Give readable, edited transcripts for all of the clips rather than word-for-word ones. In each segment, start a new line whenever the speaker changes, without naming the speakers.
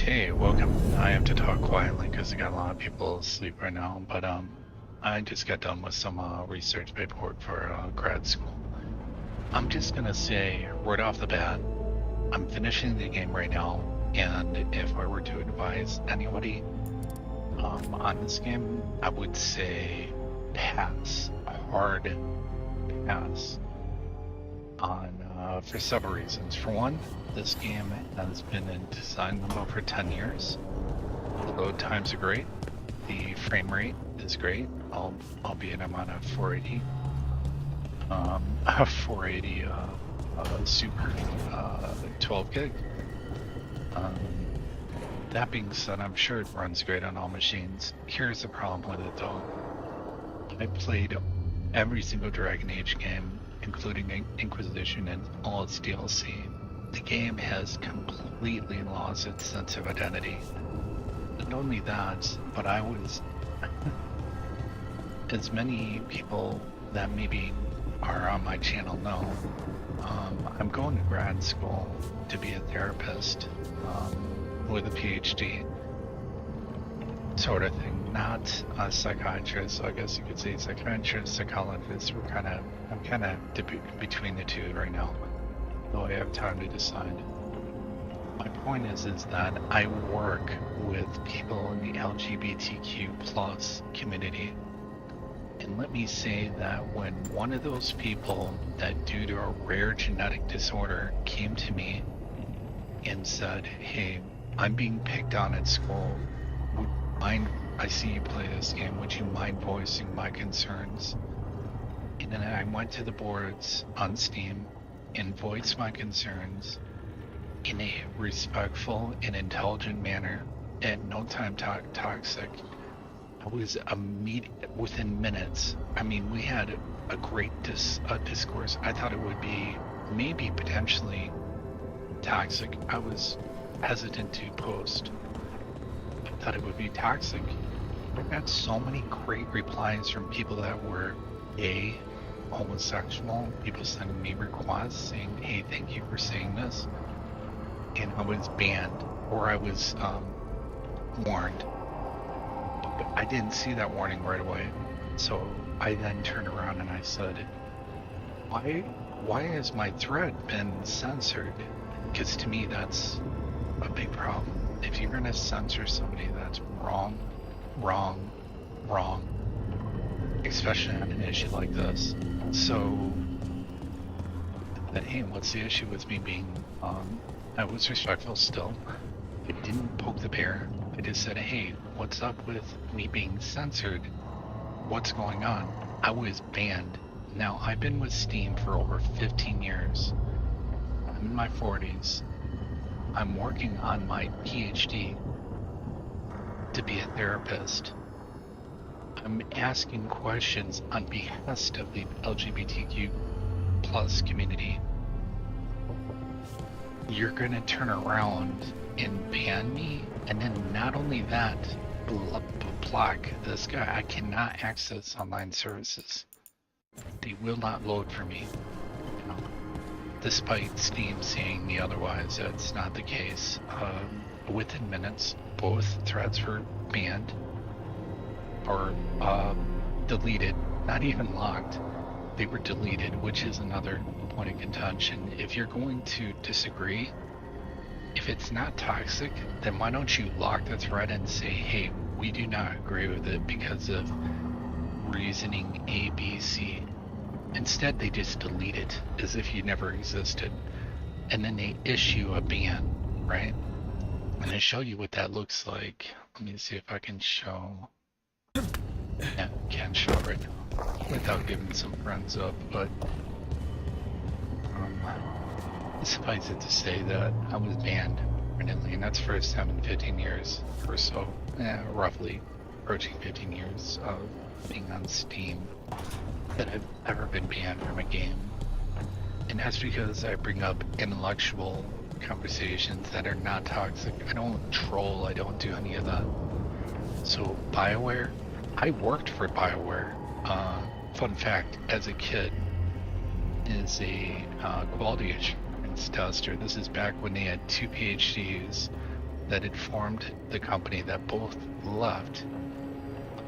Okay, welcome. I have to talk quietly because I got a lot of people asleep right now, but I just got done with some research paperwork for grad school. I'm just gonna say right off the bat, I'm finishing the game right now, and if I were to advise anybody on this game, I would say pass, hard pass on for several reasons. For one, this game has been in design limbo for 10 years. The load times are great. The frame rate is great, albeit I'm on a 480. A 480 super 12 gig. That being said, I'm sure it runs great on all machines. Here's the problem with it though. I played every single Dragon Age game, including Inquisition and all its DLC. The game has completely lost its sense of identity. Not only that, but I was, as many people that maybe are on my channel know, I'm going to grad school to be a therapist with a PhD sort of thing, not a psychiatrist. So I guess you could say psychiatrist, psychologist. I'm kind of between the two right now, though I have time to decide. My point is that I work with people in the LGBTQ plus community. And let me say that when one of those people that due to a rare genetic disorder came to me and said, hey, I'm being picked on at school, I see you play this game, would you mind voicing my concerns? And then I went to the boards on Steam and voiced my concerns in a respectful and intelligent manner, and no time toxic. I was within minutes. I mean, we had a great discourse. I thought it would be maybe potentially toxic. I was hesitant to post. I thought it would be toxic. I got so many great replies from people that were gay, homosexual, people sending me requests saying, hey, thank you for saying this. And I was banned, or I was warned. But I didn't see that warning right away. So I then turned around and I said, why has my thread been censored? Because to me, that's a big problem. If you're gonna censor somebody, that's wrong, especially on an issue like this. So, hey, what's the issue with me being, I was respectful still. I didn't poke the bear. I just said, hey, what's up with me being censored? What's going on? I was banned. Now, I've been with Steam for over 15 years. I'm in my 40s. I'm working on my PhD to be a therapist. I'm asking questions on behest of the LGBTQ plus community. You're gonna turn around and ban me, and then not only that, block this guy. I cannot access online services. They will not load for me. You know, despite Steam saying the otherwise, that's not the case. Within minutes, both threads were banned or deleted, not even locked. They were deleted, which is another point of contention. If you're going to disagree, if it's not toxic, then why don't you lock the thread and say, hey, we do not agree with it because of reasoning A, B, C. Instead, they just delete it as if you never existed. And then they issue a ban, right? And I show you what that looks like. Let me see if I can show. Yeah, can show right now without giving some friends up, but suffice it to say that I was banned permanently, and that's first time in 15 years or so, roughly approaching 15 years of being on Steam that I've ever been banned from a game. And that's because I bring up intellectual conversations that are not toxic. I don't troll, I don't do any of that. So BioWare, I worked for BioWare. Fun fact, as a kid, is a quality assurance tester. This is back when they had 2 PhDs, that had formed the company that both left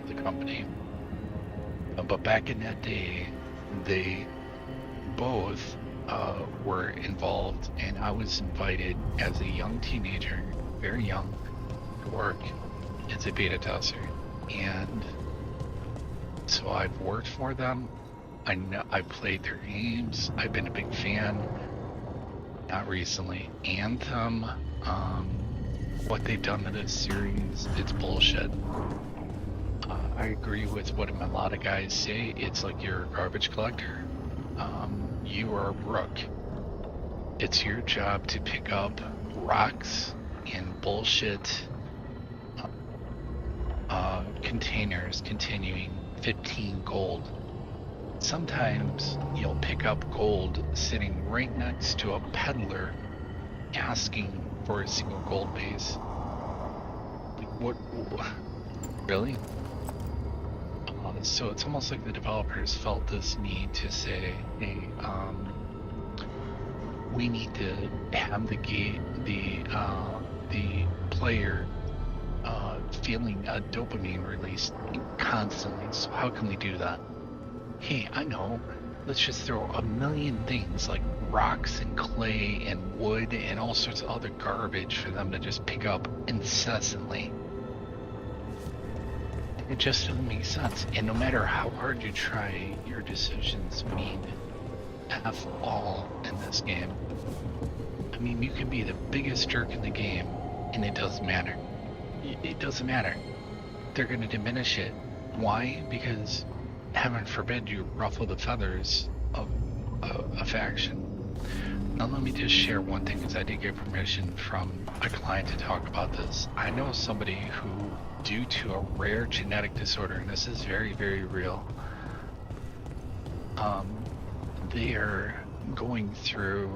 the company. But back in that day, they both were involved, and I was invited as a young teenager, very young, to work as a beta tester. And so I've worked for them. I played their games. I've been a big fan. Not recently. Anthem, what they've done to this series, it's bullshit. I agree with what a lot of guys say. It's like you're a garbage collector. You are a rook. It's your job to pick up rocks and bullshit containers containing 15 gold. Sometimes you'll pick up gold sitting right next to a peddler asking for a single gold base. Like, what? Really? So it's almost like the developers felt this need to say, hey, we need to have the player feeling a dopamine release constantly. So how can we do that? Hey, I know. Let's just throw a million things like rocks and clay and wood and all sorts of other garbage for them to just pick up incessantly. It just doesn't make sense. And no matter how hard you try, your decisions mean F all in this game. I mean, you can be the biggest jerk in the game, and it doesn't matter. It doesn't matter. They're going to diminish it. Why? Because, heaven forbid, you ruffle the feathers of a faction. Now let me just share one thing, because I did get permission from a client to talk about this. I know somebody who, due to a rare genetic disorder, and this is very, very real, they are going through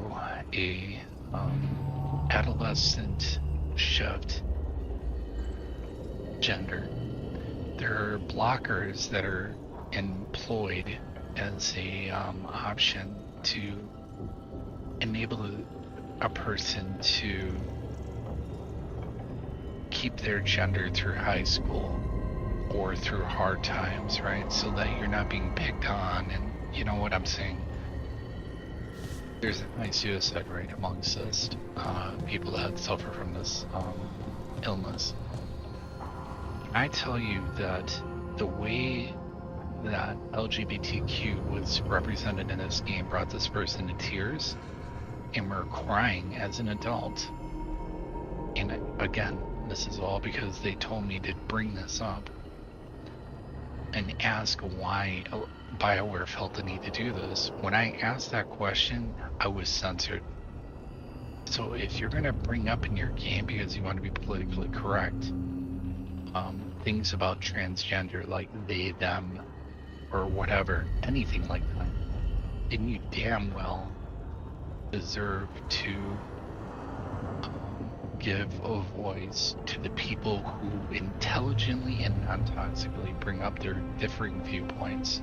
a adolescent shift gender. There are blockers that are employed as a option to enable a person to keep their gender through high school or through hard times, right? So that you're not being picked on, and you know what I'm saying. There's a high suicide rate amongst us, people that suffer from this illness. I tell you that the way that LGBTQ was represented in this game brought this person to tears, and we're crying as an adult. And again, this is all because they told me to bring this up and ask why BioWare felt the need to do this. When I asked that question, I was censored. So if you're going to bring up in your game because you want to be politically correct, things about transgender, like they, them, or whatever, anything like that, then you damn well deserve to give a voice to the people who intelligently and non-toxically bring up their differing viewpoints,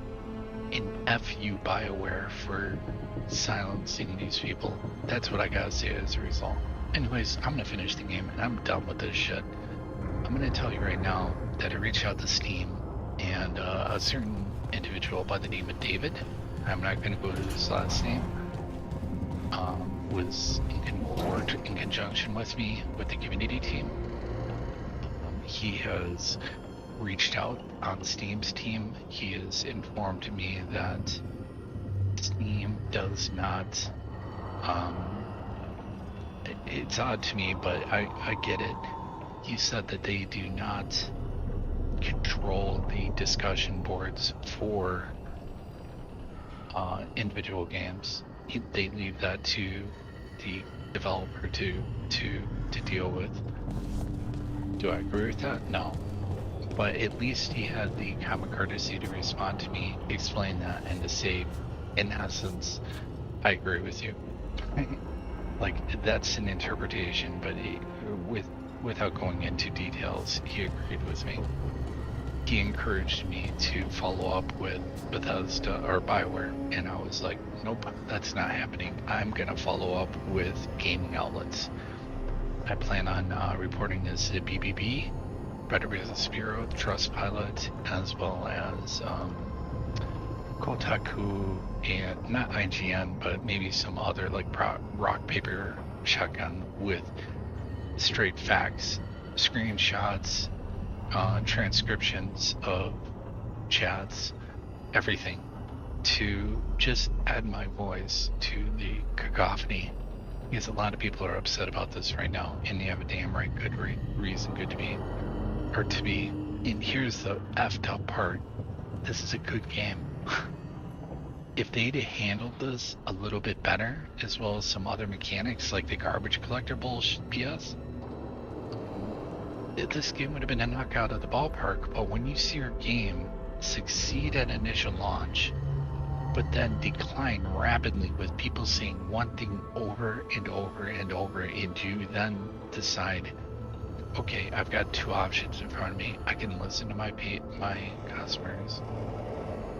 and F you BioWare for silencing these people. That's what I gotta say as a result. Anyways, I'm gonna finish the game and I'm done with this shit. I'm gonna tell you right now that I reached out to Steam, and a certain individual by the name of David, I'm not gonna go to his last name, was worked in conjunction with me with the community team. He has reached out on Steam's team. He has informed me that Steam does not, it's odd to me, but I get it. He said that they do not control the discussion boards for individual games. They leave that to the developer to deal with. Do I agree with that? No. But at least he had the common courtesy to respond to me, explain that, and to say, in essence, I agree with you. Like, that's an interpretation, but without going into details, he agreed with me. He encouraged me to follow up with Bethesda or BioWare, and I was like, nope, that's not happening. I'm gonna follow up with gaming outlets. I plan on reporting this to BBB, Better Business Bureau, Trustpilot, as well as Kotaku, and not IGN, but maybe some other like rock, paper, shotgun with straight facts, screenshots, transcriptions of chats, everything, to just add my voice to the cacophony, because a lot of people are upset about this right now, and they have a damn right good reason good to be, or to be. And here's the effed up part: this is a good game. If they'd handled this a little bit better, as well as some other mechanics like the garbage collector bullshit BS, this game would have been a knockout of the ballpark. But when you see your game succeed at initial launch, but then decline rapidly with people saying one thing over and over and over, and you then decide, okay, I've got two options in front of me. I can listen to my customers,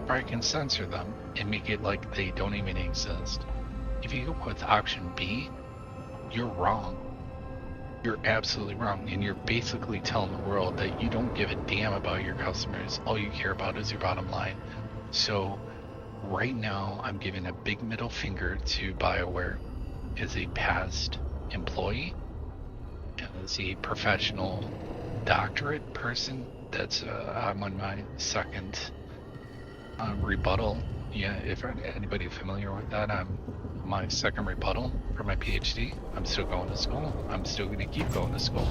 or I can censor them and make it like they don't even exist. If you go with option B, you're wrong. You're absolutely wrong, and you're basically telling the world that you don't give a damn about your customers. All you care about is your bottom line. So right now, I'm giving a big middle finger to BioWare as a past employee, as a professional doctorate person. That's I'm on my second rebuttal. Yeah, if anybody familiar with that, I'm my second rebuttal for my PhD. I'm still going to school. I'm still going to keep going to school,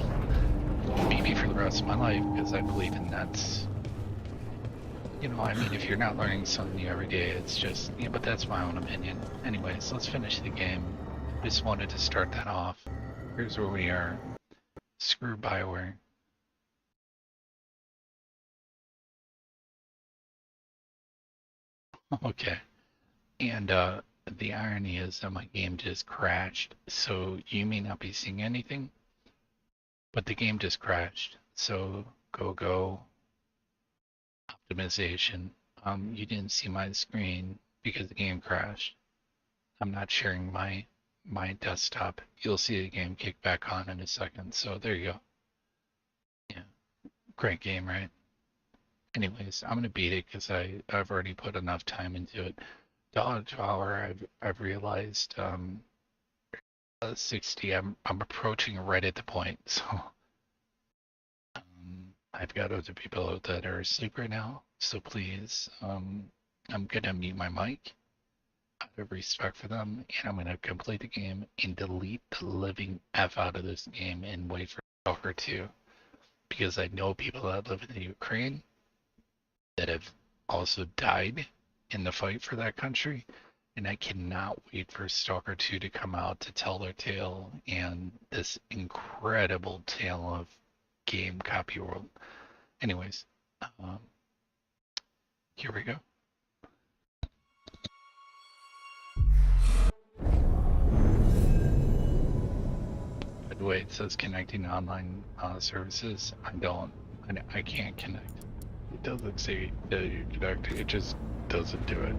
maybe for the rest of my life, because I believe in that. You know, I mean, if you're not learning something new every day, it's just, yeah, but that's my own opinion. Anyways, let's finish the game. Just wanted to start that off. Here's where we are. Screw BioWare. Okay. And the irony is that my game just crashed, so you may not be seeing anything, but the game just crashed. So go optimization. You didn't see my screen because the game crashed. I'm not sharing my desktop. You'll see the game kick back on in a second. So there you go. Yeah, great game, right? Anyways, I'm gonna beat it because I've already put enough time into it. Dodge hour, I've realized 60. I'm approaching right at the point. So I've got other people that are asleep right now. So please, I'm gonna mute my mic out of respect for them, and I'm gonna complete the game and delete the living F out of this game and wait for Stalker 2, because I know people that live in the Ukraine that have also died in the fight for that country, and I cannot wait for Stalker 2 to come out to tell their tale and this incredible tale of game copy world. Anyways, here we go. By the way, it says connecting to online services. I can't connect. It doesn't say that you connect, it just doesn't do it.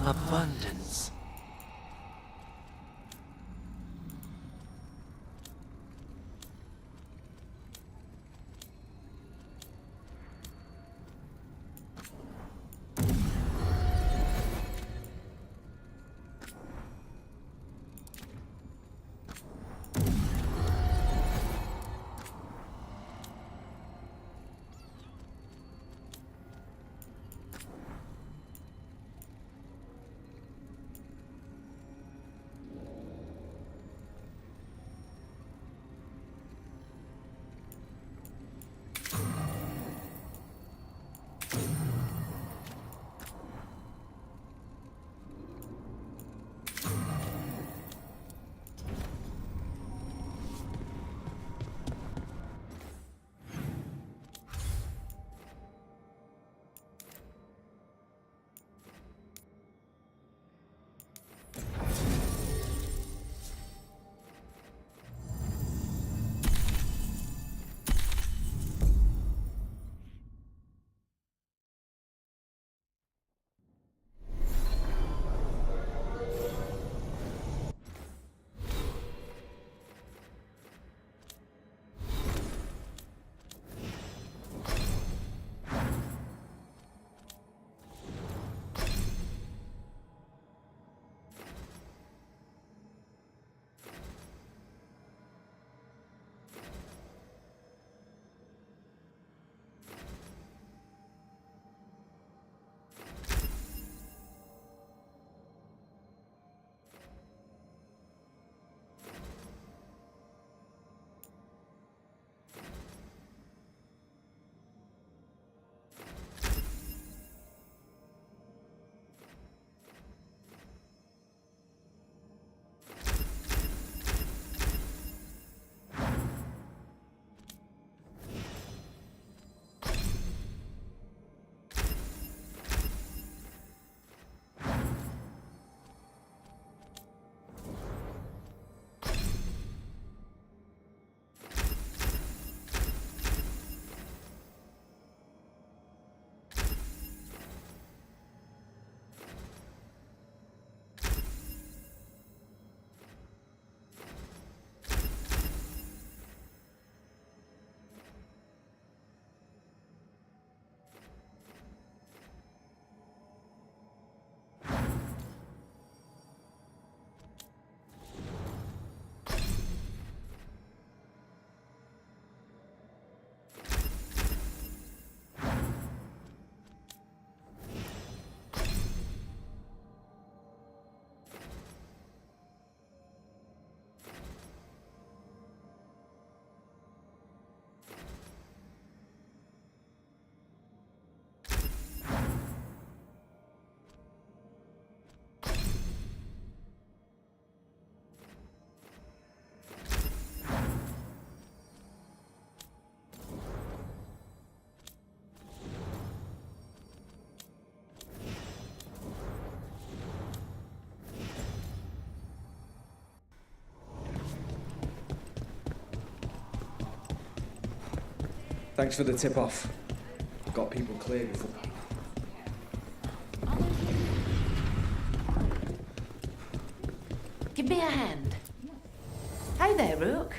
Abundance. Thanks for the tip-off. Got people cleared before.
Give me a hand. Hey there, Rook.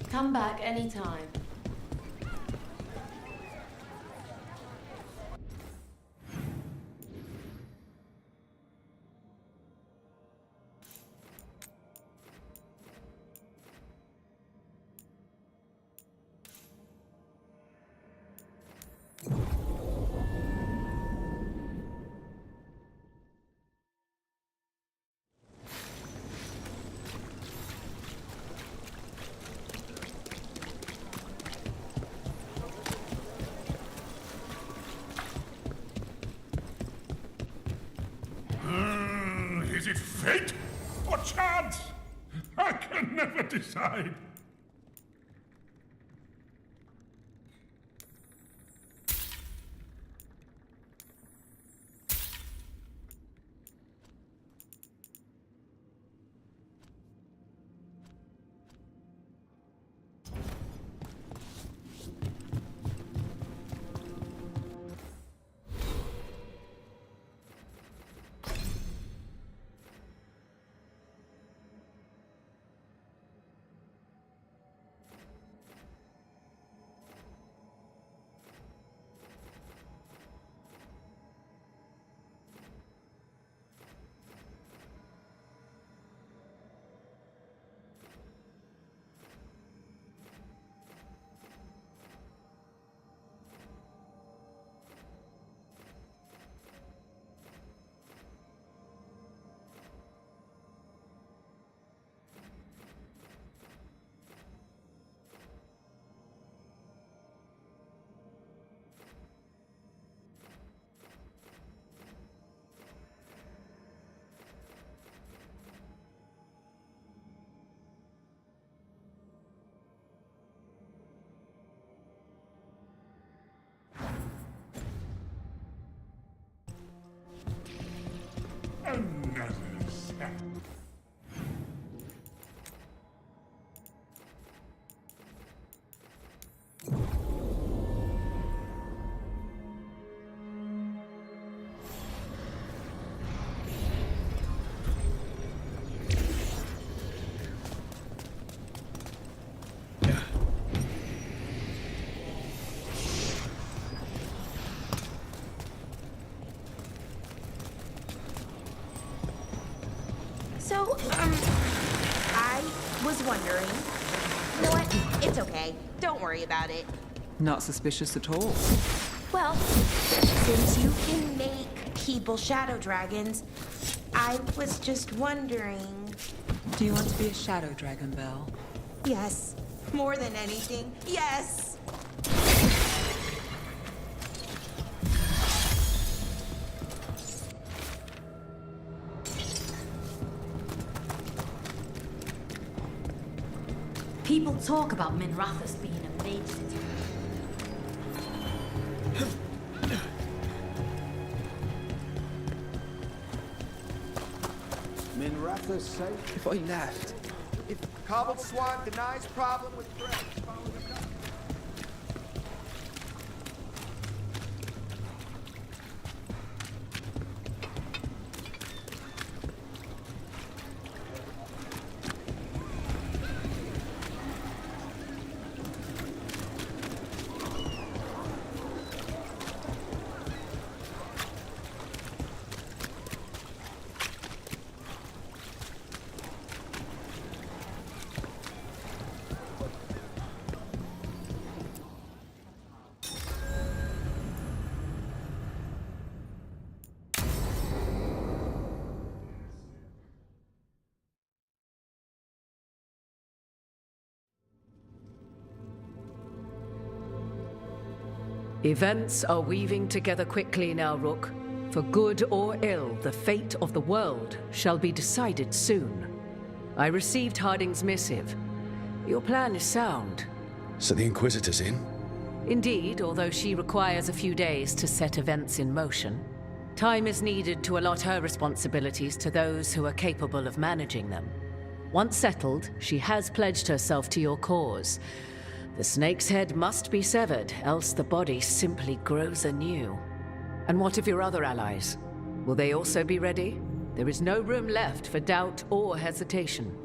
Come back anytime.
Is it fate or chance? I can never decide. Another step.
So, I was wondering. You know what? It's okay. Don't worry about it.
Not suspicious at all.
Well, since you can make people shadow dragons, I was just wondering.
Do you want to be a shadow dragon, Belle?
Yes, more than anything, yes!
People talk about Minrathous being a mage city.
Minrathous safe.
If I left,
If Cobbled Swan denies problem with threats, follow him up.
Events are weaving together quickly now, Rook. For good or ill, the fate of the world shall be decided soon. I received Harding's missive. Your plan is sound.
So the Inquisitor's in?
Indeed, although she requires a few days to set events in motion. Time is needed to allot her responsibilities to those who are capable of managing them. Once settled, she has pledged herself to your cause. The snake's head must be severed, else the body simply grows anew. And what of your other allies? Will they also be ready? There is no room left for doubt or hesitation.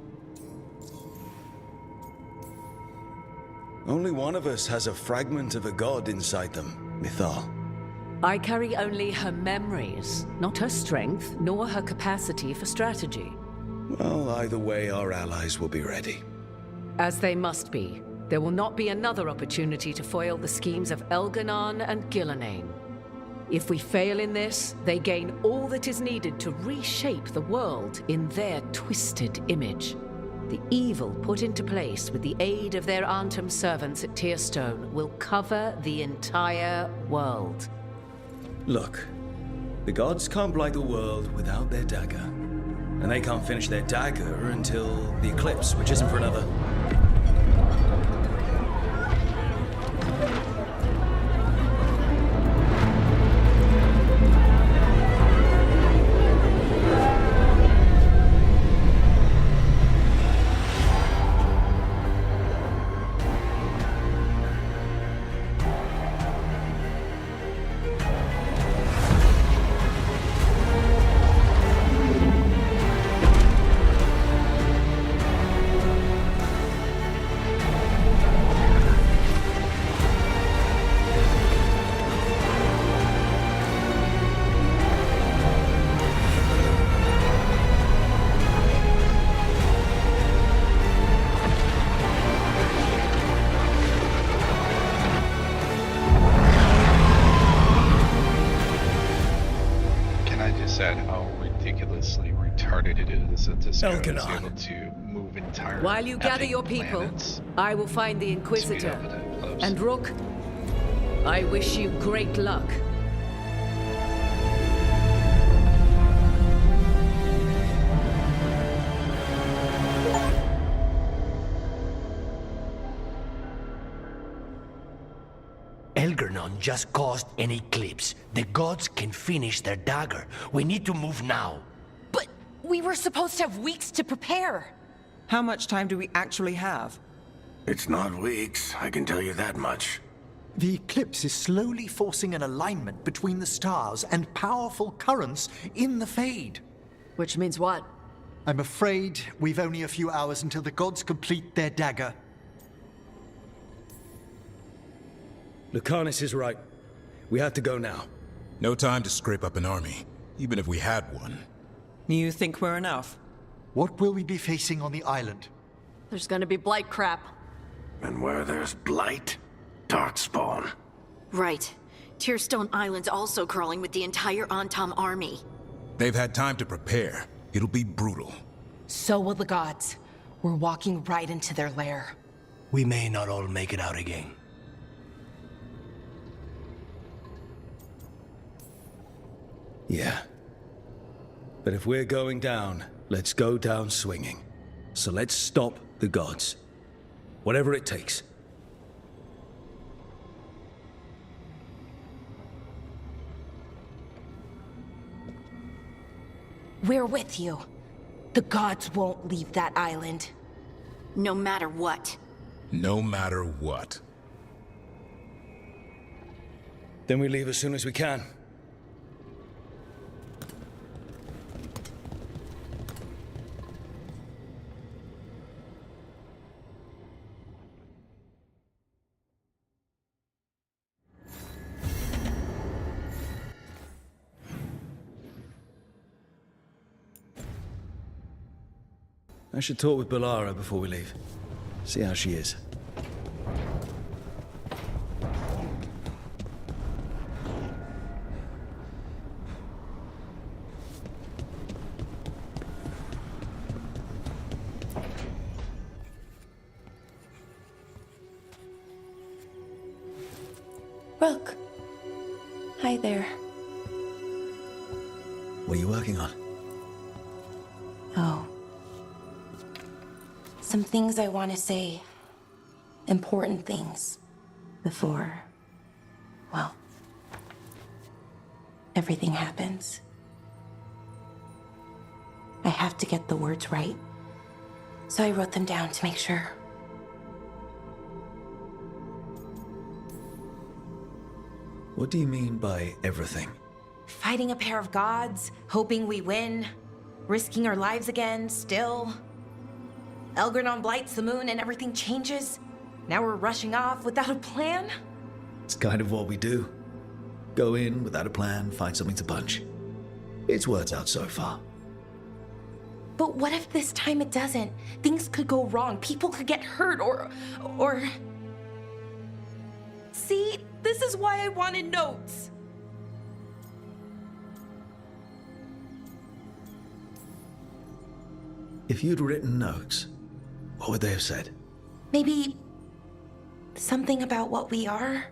Only one of us has a fragment of a god inside them, Mythal.
I carry only her memories, not her strength, nor her capacity for strategy.
Well, either way, our allies will be ready.
As they must be. There will not be another opportunity to foil the schemes of Elganon and Gillenane. If we fail in this, they gain all that is needed to reshape the world in their twisted image. The evil put into place with the aid of their Arnhem servants at Tearstone will cover the entire world.
Look, the gods can't blight the world without their dagger. And they can't finish their dagger until the eclipse, which isn't for another...
Said how ridiculously retarded it is that this guy was
Elganon.
able to move entire
While you gather
effing
your people,
planets.
I will find the Inquisitor.
Speed up and close.
And Rook, I wish you great luck.
Elganon just caused an eclipse. The gods can finish their dagger. We need to move now.
But we were supposed to have weeks to prepare.
How much time do we actually have?
It's not weeks, I can tell you that much.
The eclipse is slowly forcing an alignment between the stars and powerful currents in the Fade.
Which means what?
I'm afraid we've only a few hours until the gods complete their dagger.
Lucanus is right. We have to go now.
No time to scrape up an army, even if we had one.
You think we're enough?
What will we be facing on the island?
There's gonna be blight crap.
And where there's blight, darkspawn.
Right. Tearstone Island's also crawling with the entire Antam army.
They've had time to prepare. It'll be brutal.
So will the gods. We're walking right into their lair.
We may not all make it out again.
Yeah. But if we're going down, let's go down swinging. So let's stop the gods. Whatever it takes.
We're with you. The gods won't leave that island.
No matter what.
No matter what.
Then we leave as soon as we can. I should talk with Balara before we leave. See how she is.
Rook, Hi there.
What are you working on?
Oh. Some things I want to say. Important things. Before, well, everything happens. I have to get the words right. So I wrote them down to make sure.
What do you mean by everything?
Fighting a pair of gods, hoping we win, risking our lives again, still. Elgranon blights the moon and everything changes. Now we're rushing off without a plan?
It's kind of what we do. Go in without a plan, find something to punch. It's worked out so far.
But what if this time it doesn't? Things could go wrong. People could get hurt or... See, this is why I wanted notes.
If you'd written notes, what would they have said?
Maybe something about what we are,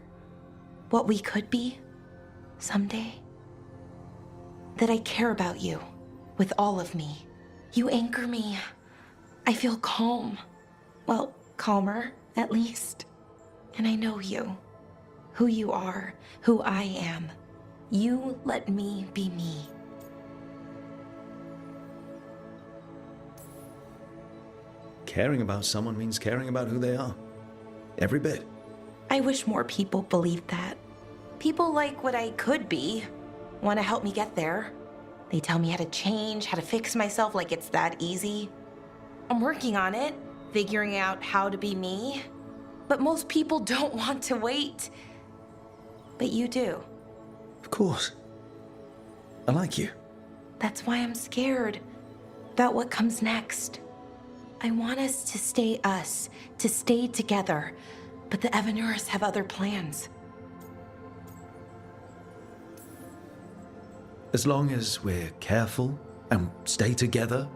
what we could be someday. That I care about you with all of me. You anchor me. I feel calm. Well, calmer, at least. And I know you. Who you are, who I am. You let me be me.
Caring about someone means caring about who they are. Every bit.
I wish more people believed that. People like what I could be, want to help me get there. They tell me how to change, how to fix myself like it's that easy. I'm working on it, figuring out how to be me. But most people don't want to wait. But you do.
Of course. I like you.
That's why I'm scared about what comes next. I want us to stay together. But the Evanurs have other plans.
As long as we're careful and stay together,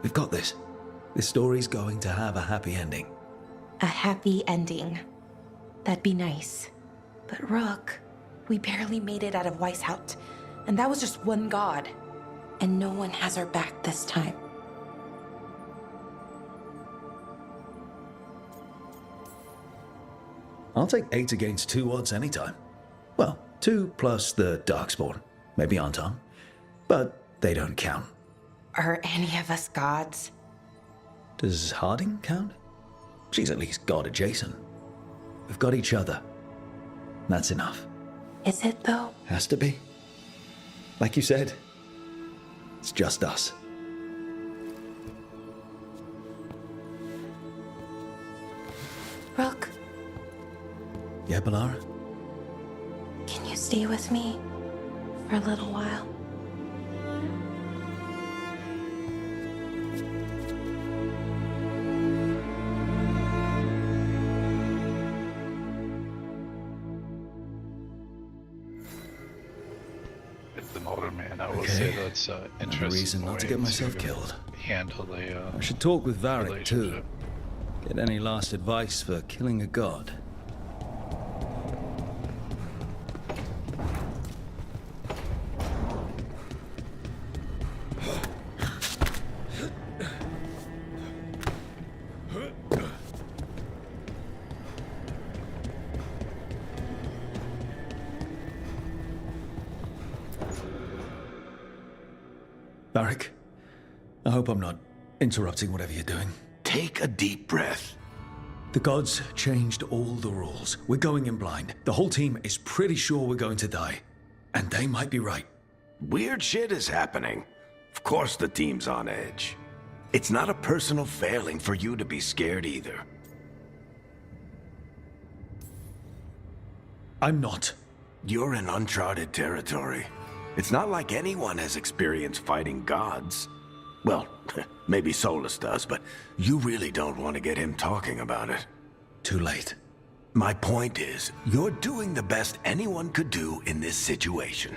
we've got this. This story's going to have a happy ending.
A happy ending. That'd be nice. But Rook, we barely made it out of Weishaupt, and that was just one god. And no one has our back this time.
I'll take 8 against 2 odds anytime. Well, 2 plus the Darkspawn. Maybe Anton. But they don't count.
Are any of us gods?
Does Harding count? She's at least god adjacent. We've got each other. That's enough.
Is it though?
Has to be. Like you said, it's just us.
Rook,
Yeah, Balara?
can you stay with me for a little while?
If the motorman, I will say that's interesting.
No reason not to get myself killed.
Handle the
I should talk with Varric too.
relationship.
Get any last advice for killing a god? Varric, I hope I'm not interrupting whatever you're doing.
Take a deep breath.
The gods changed all the rules. We're going in blind. The whole team is pretty sure we're going to die. And they might be right.
Weird shit is happening. Of course the team's on edge. It's not a personal failing for you to be scared either.
I'm not.
You're in uncharted territory. It's not like anyone has experience fighting gods. Well, maybe Solus does, but you really don't want to get him talking about it.
Too late.
My point is, you're doing the best anyone could do in this situation.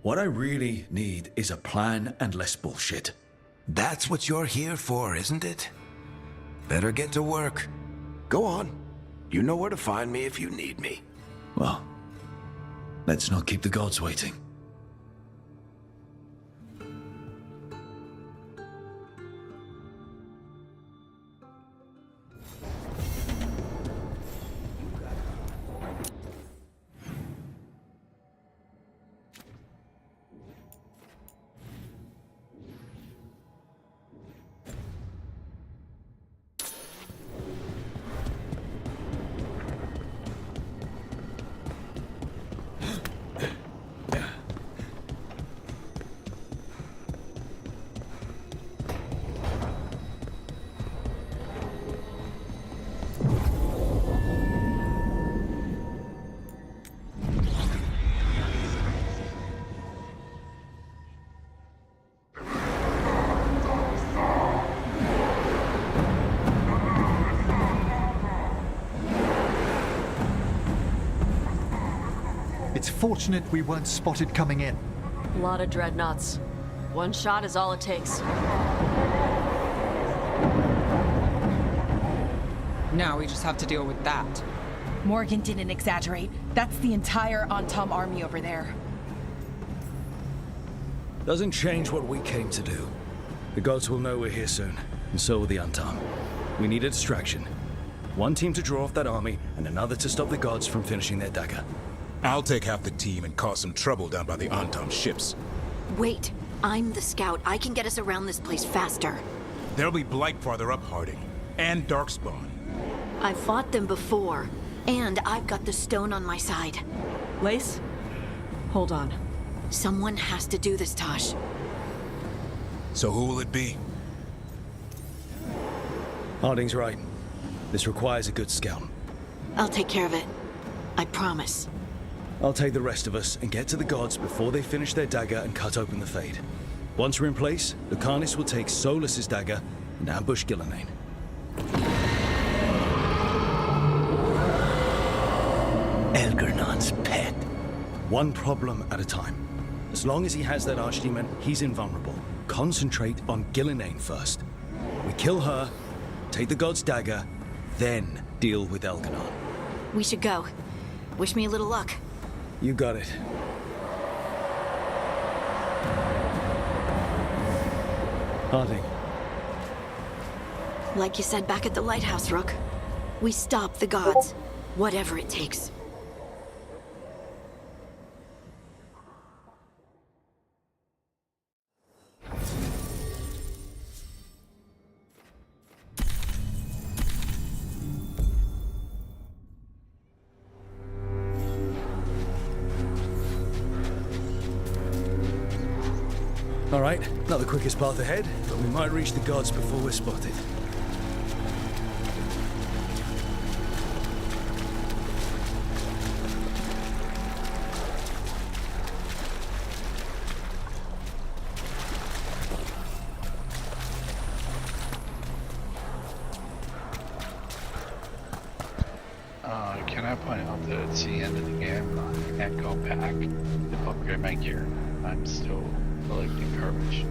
What I really need is a plan and less bullshit.
That's what you're here for, isn't it? Better get to work. Go on. You know where to find me if you need me.
Well, Let's not keep the gods waiting.
It's fortunate we weren't spotted coming in.
A lot of dreadnoughts. One shot is all it takes.
Now we just have to deal with that.
Morgan didn't exaggerate. That's the entire Antom army over there.
Doesn't change what we came to do. The gods will know we're here soon, and so will the Antom. We need a distraction. One team to draw off that army, and another to stop the gods from finishing their dagger.
I'll take half the team and cause some trouble down by the Antom ships.
Wait, I'm the scout. I can get us around this place faster.
There'll be Blight farther up, Harding. And Darkspawn.
I've fought them before. And I've got the stone on my side.
Lace? Hold on.
Someone has to do this, Tosh.
So who will it be?
Harding's right. This requires a good scout.
I'll take care of it. I promise.
I'll take the rest of us and get to the gods before they finish their dagger and cut open the Fade. Once we're in place, Lucanus will take Solus's dagger and ambush Gillenane.
Elgernon's pet.
One problem at a time. As long as he has that archdemon, he's invulnerable. Concentrate on Gillenane first. We kill her, take the god's dagger, then deal with Elgernon.
We should go. Wish me a little luck.
You got it. Harding.
Like you said back at the lighthouse, Rook. We stop the gods. Whatever it takes.
All right, not the quickest path ahead, but we might reach the gods before we're spotted.
Can I point out that it's the end of the game? I can't go back to upgrade my gear. I'm still collecting garbage.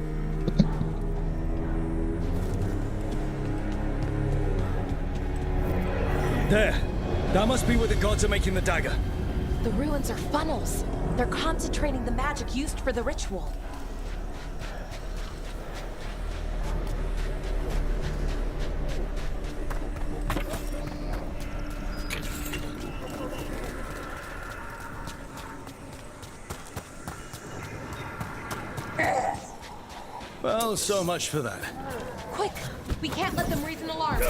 There! That must be where the gods are making the dagger.
The ruins are funnels. They're concentrating the magic used for the ritual.
Well, so much for that.
Quick! We can't let them raise an alarm.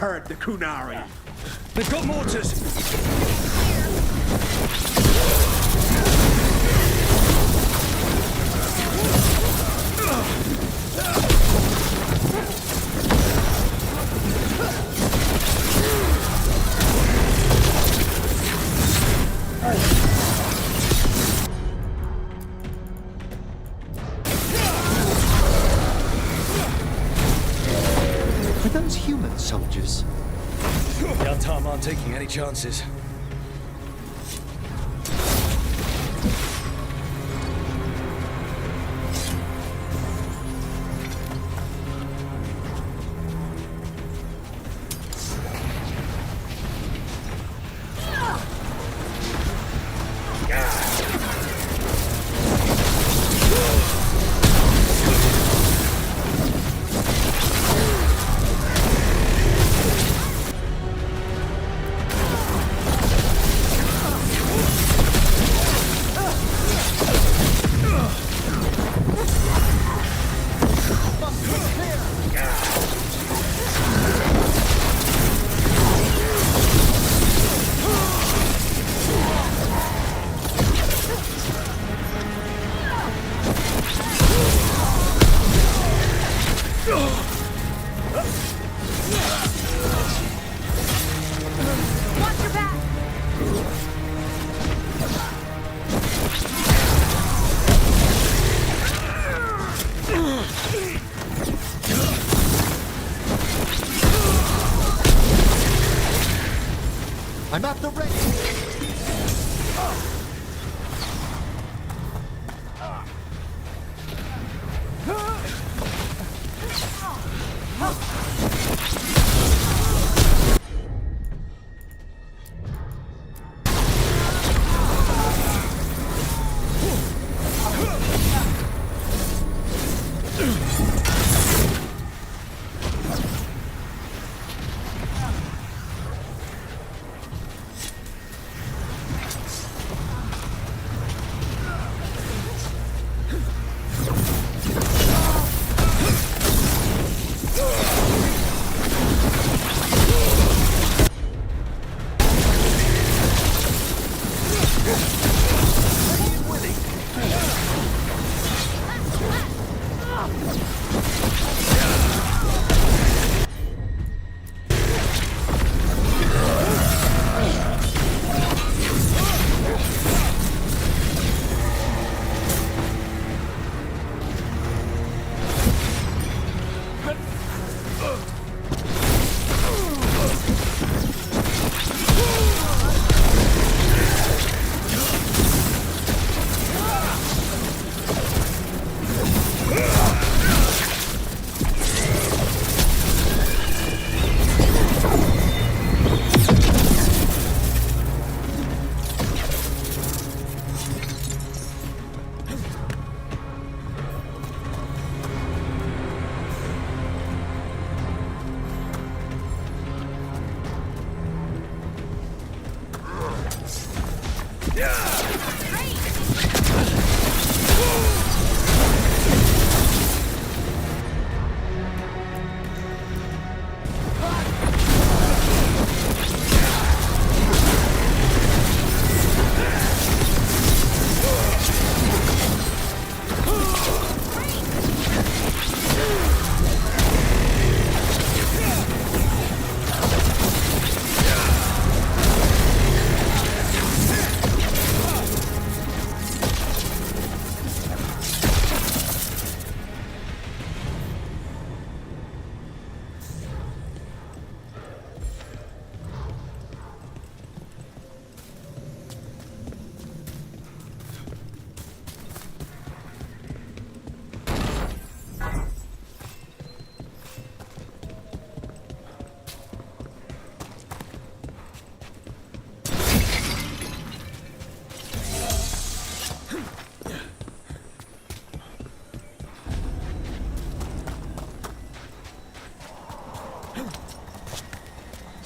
hurt the Kunari.
They've got mortars!
Are those human soldiers?
The Antam aren't taking any chances.
I'm at the ready.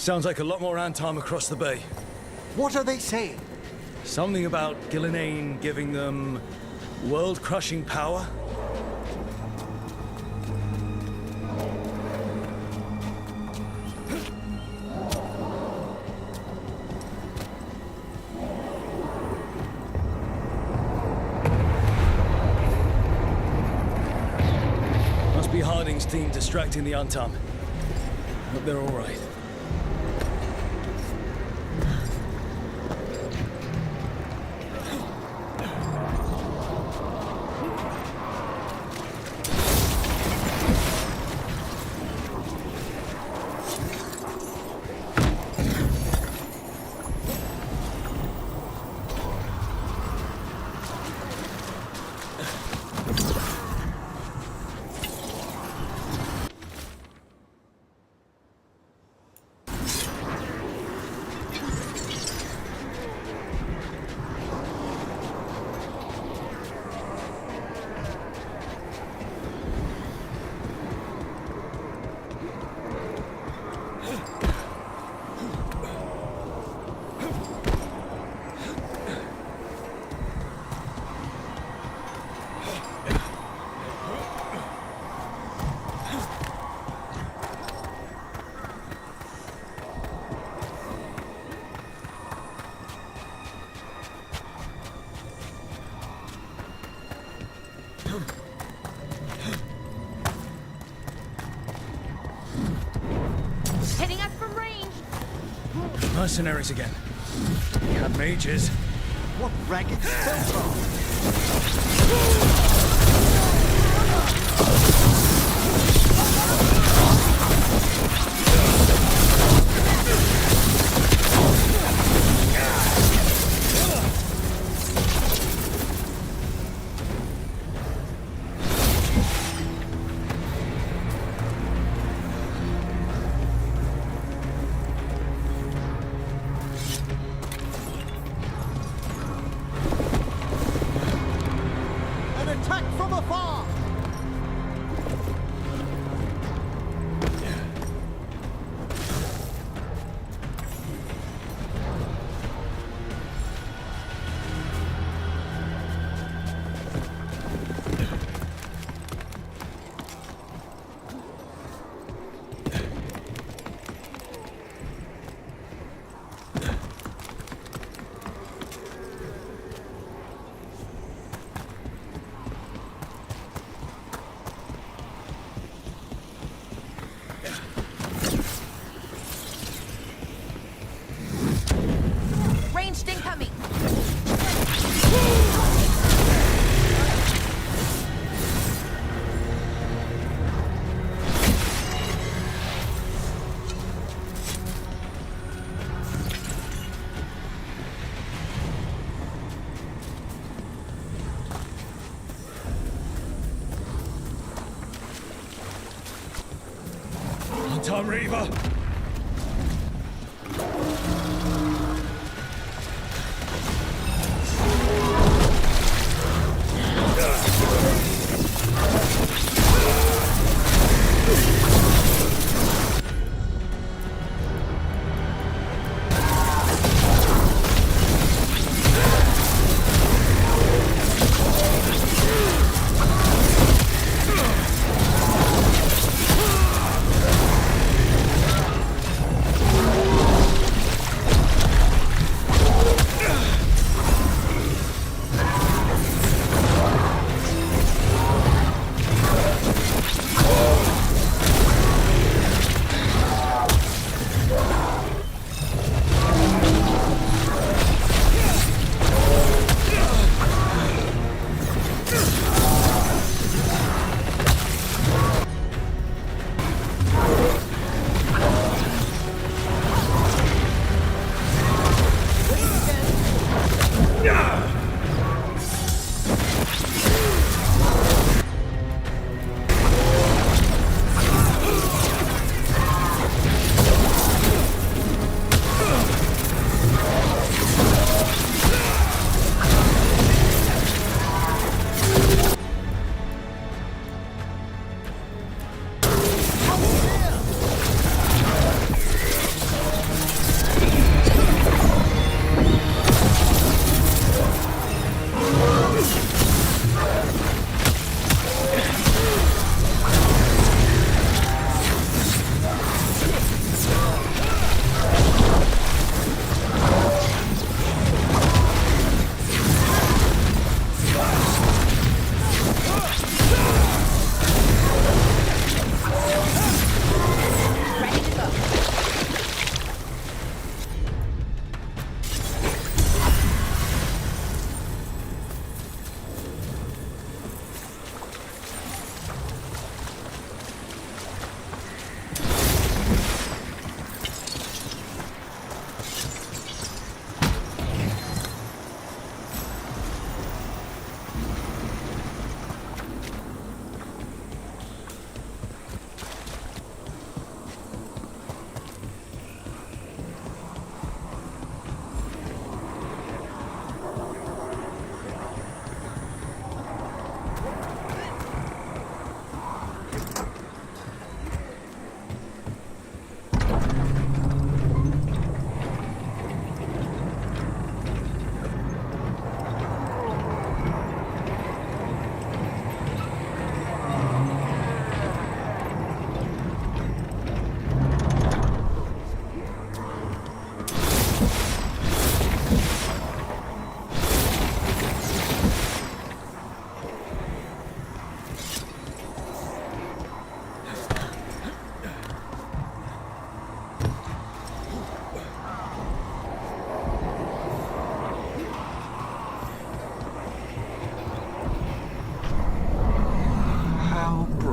Sounds like a lot more Antam across the bay.
What are they saying?
Something about Gillenane giving them world-crushing power? Harding's team distracting the Untom. Hope they're all right.
Hitting us from range!
Mercenaries again. We had mages.
What ragged spellcraft! An attack from afar!
Ranged incoming!
Untom Reaver!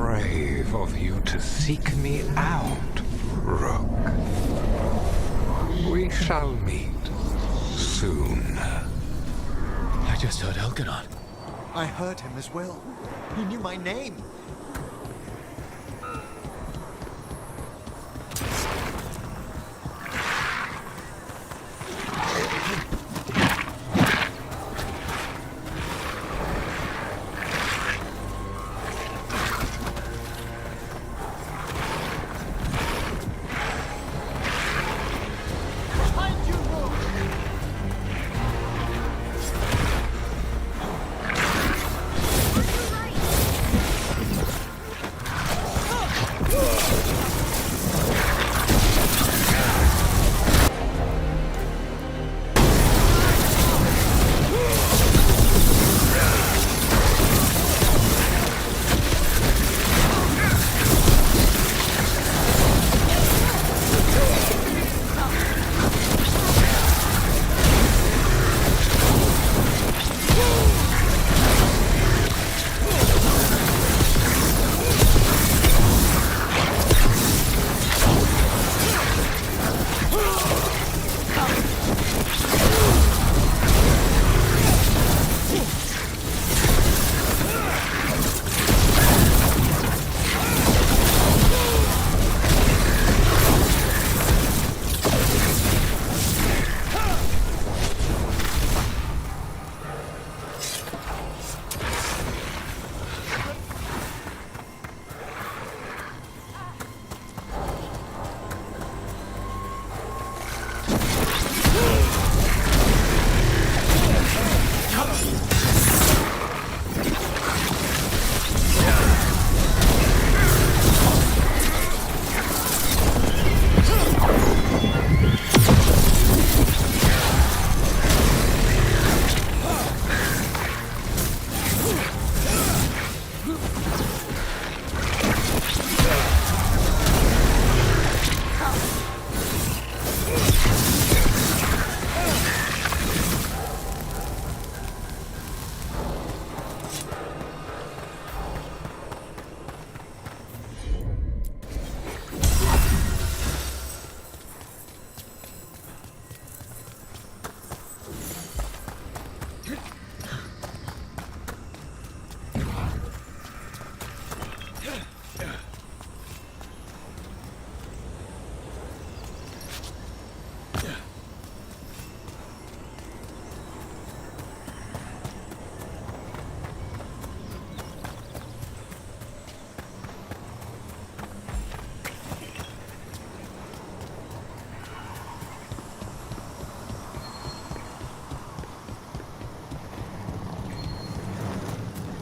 brave of you to seek me out, Rook. We shall meet soon.
I just heard Elganon.
I heard him as well. He knew my name.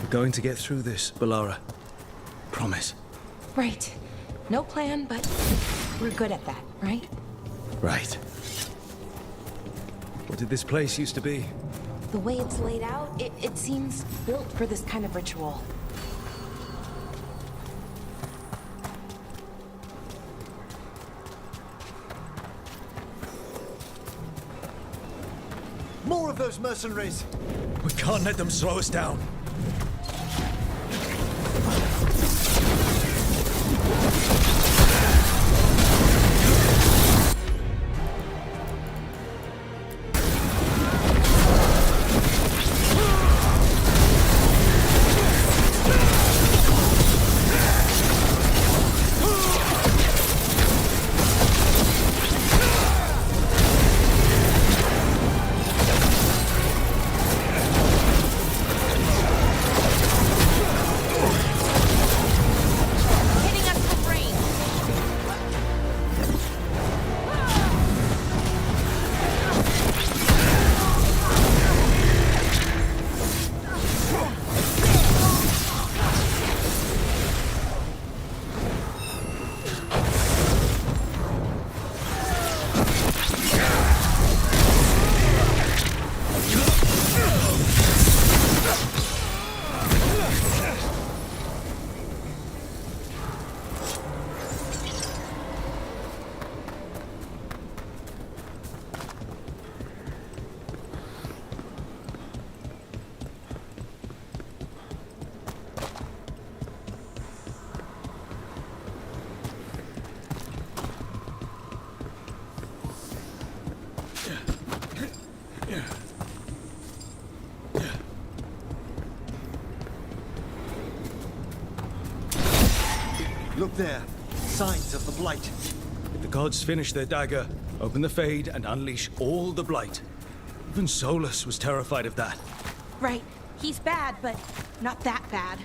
Going to get through this, Balara. Promise.
Right. No plan, but we're good at that, right?
Right. What did this place used to be?
The way it's laid out, it seems built for this kind of ritual.
More of those mercenaries!
We can't let them slow us down.
Look there. Signs of the Blight.
If the gods finish their dagger, open the Fade and unleash all the Blight. Even Solus was terrified of that.
Right. He's bad, but not that bad.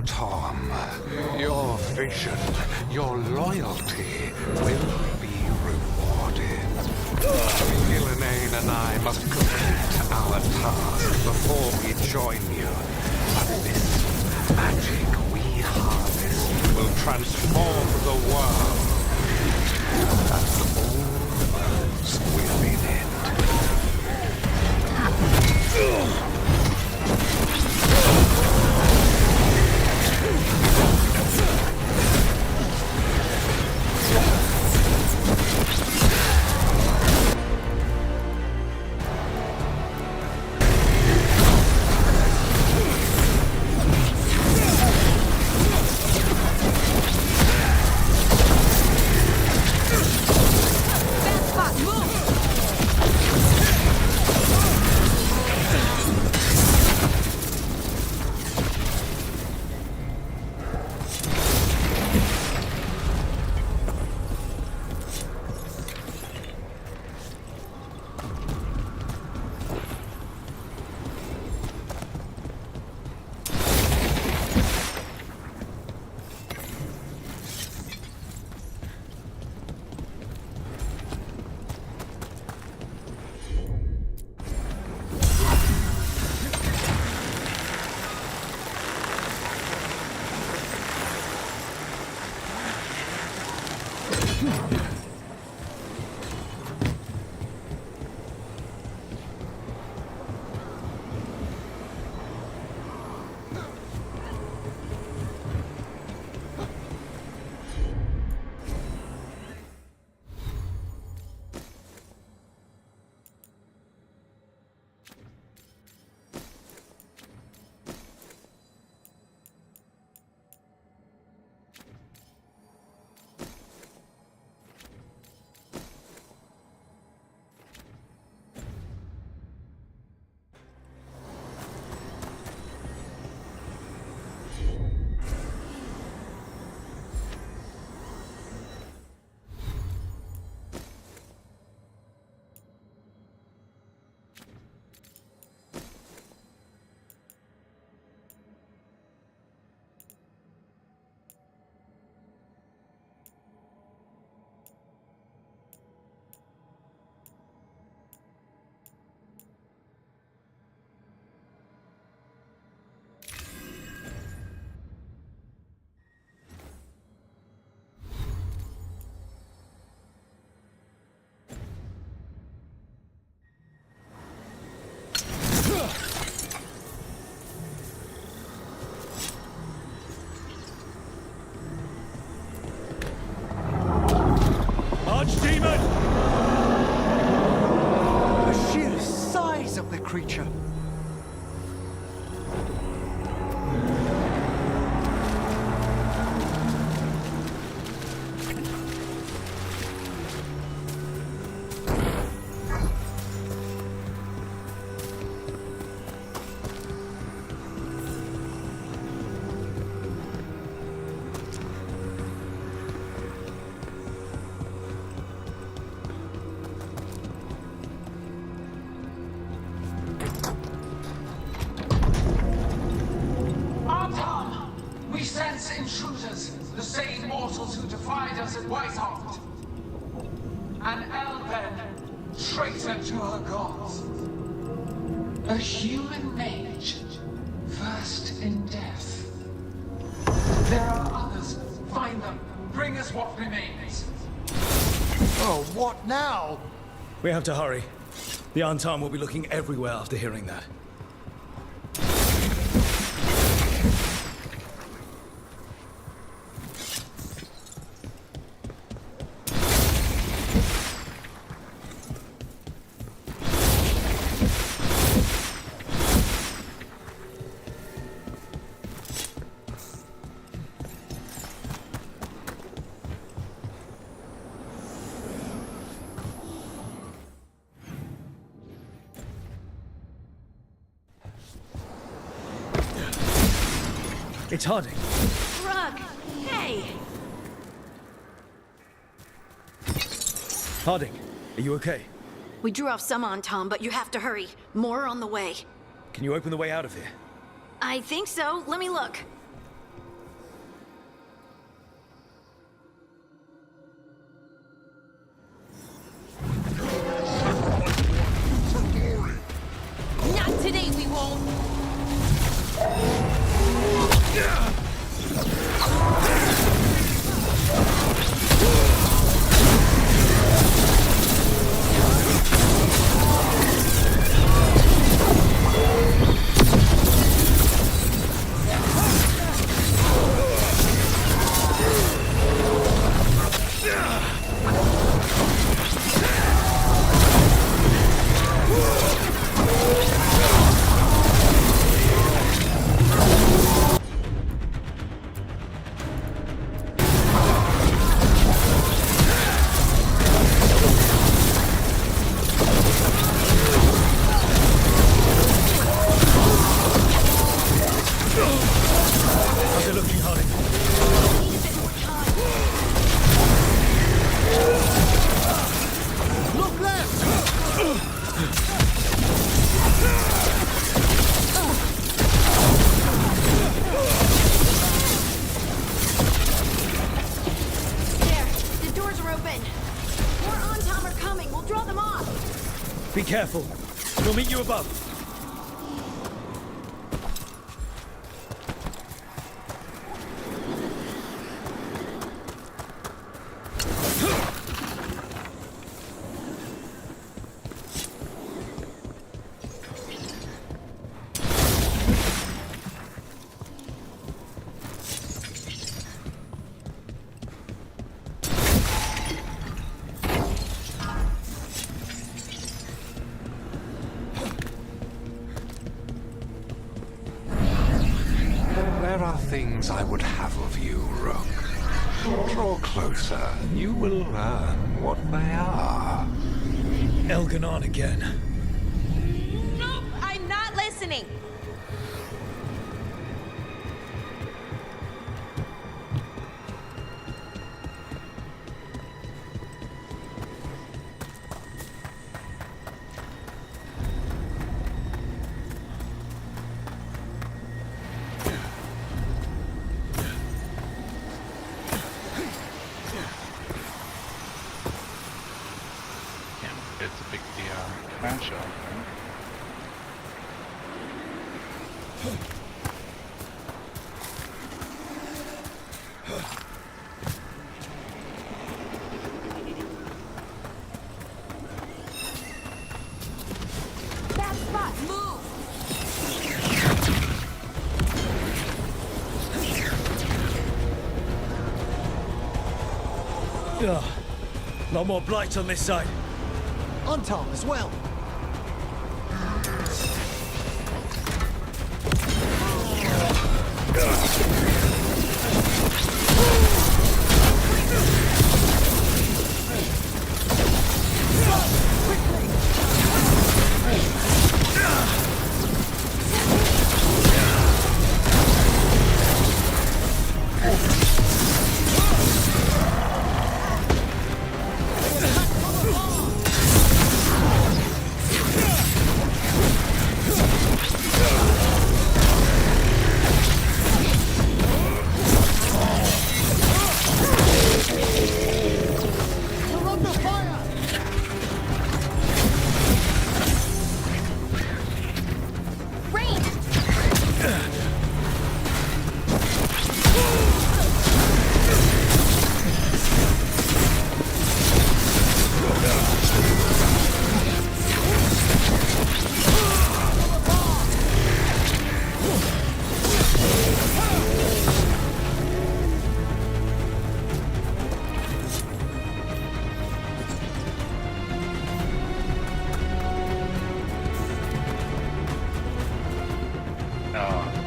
Tom, your vision, your loyalty will be rewarded. Gillenane and I must complete our task before we join you. But this magic we harvest will transform the world and all those within it.
The sheer size of the creature.
Intruders, the same mortals who defied us at Whitehart. An Elven, traitor to her gods. A human mage, First in death. There are others. Find them. Bring us what remains.
Oh, what now?
We have to hurry. The Antam will be looking everywhere after hearing that. It's Harding.
Rug! Hey!
Harding, are you okay?
We drew off some on Tom, but you have to hurry. More on the way.
Can you open the way out of here?
I think so. Let me look.
Not today, we won't!
How's it looking, Harding?
Look left!
There. The doors are open. More on Tom are coming. We'll draw them off.
Be careful. We'll meet you above.
There are things I would have of you, Rook. Draw closer, and you will learn what they are.
Elganon again.
Nope, I'm not listening!
It's a big crash out, right?
That spot, move!
Ugh. Lot more blight on this side.
On Tom as well.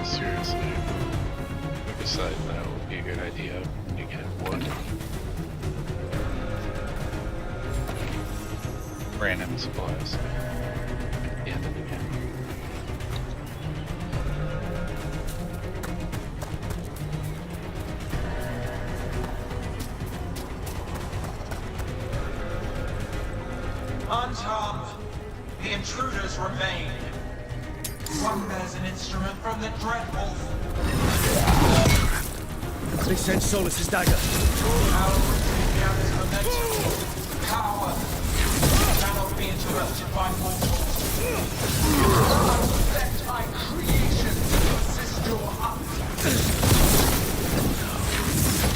seriously, who decided that would be a good idea to get wood? Random supplies. At the end of the game.
Unharmed, the intruders remain. One bears an instrument from the Dreadwolf.
They sent Solus's dagger.
Our retreat gathers momentum. Power cannot be interrupted by mortals. Let my creation assist your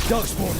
Darkspawn!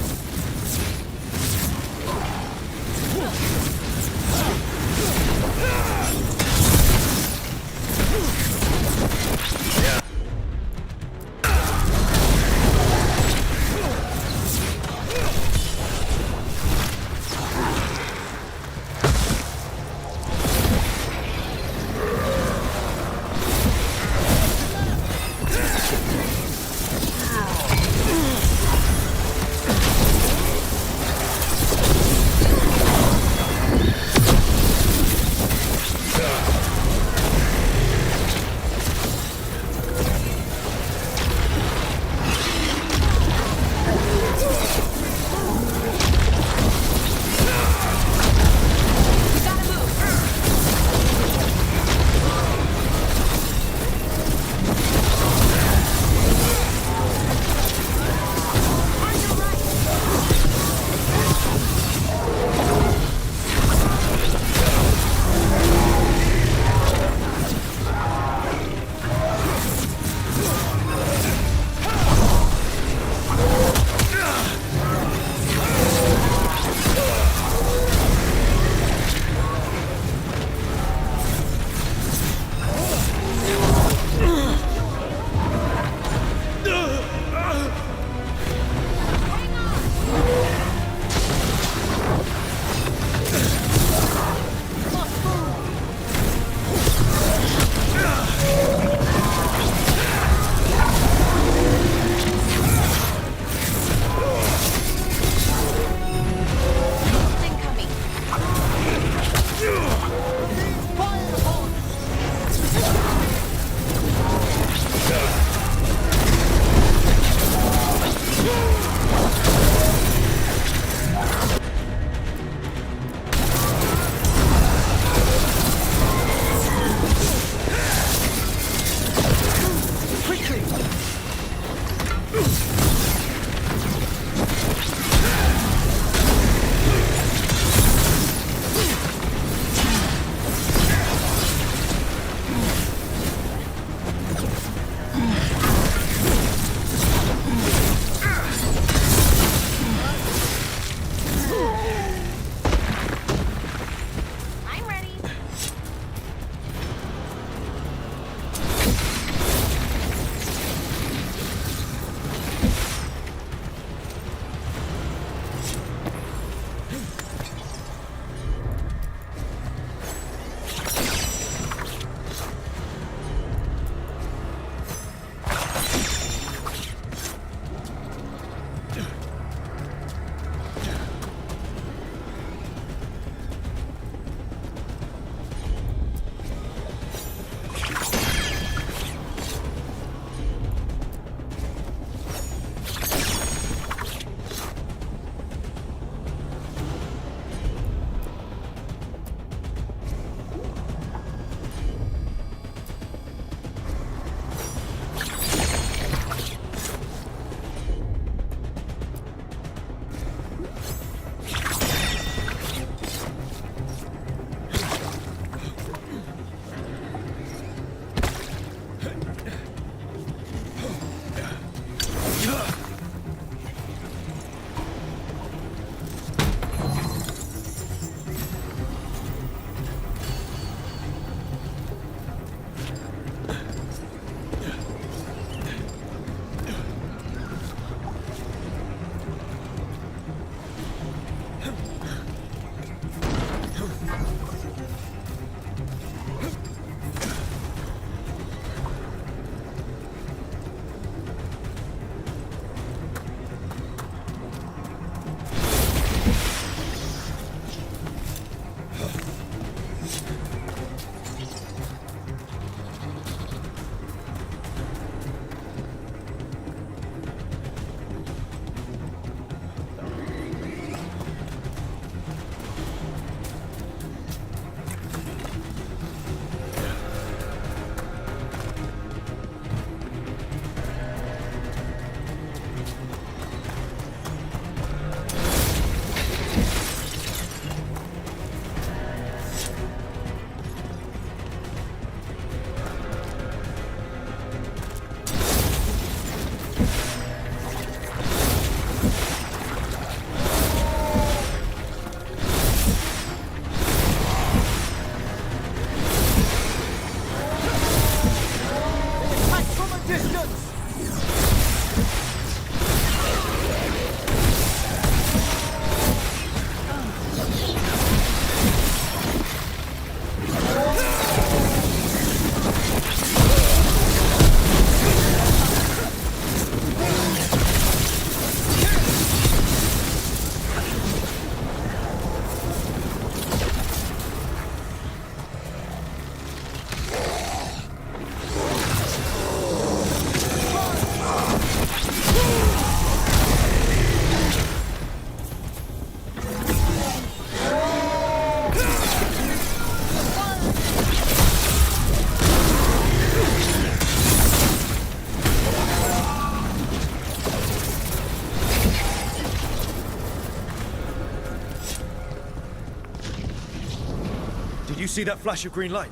see that flash of green light?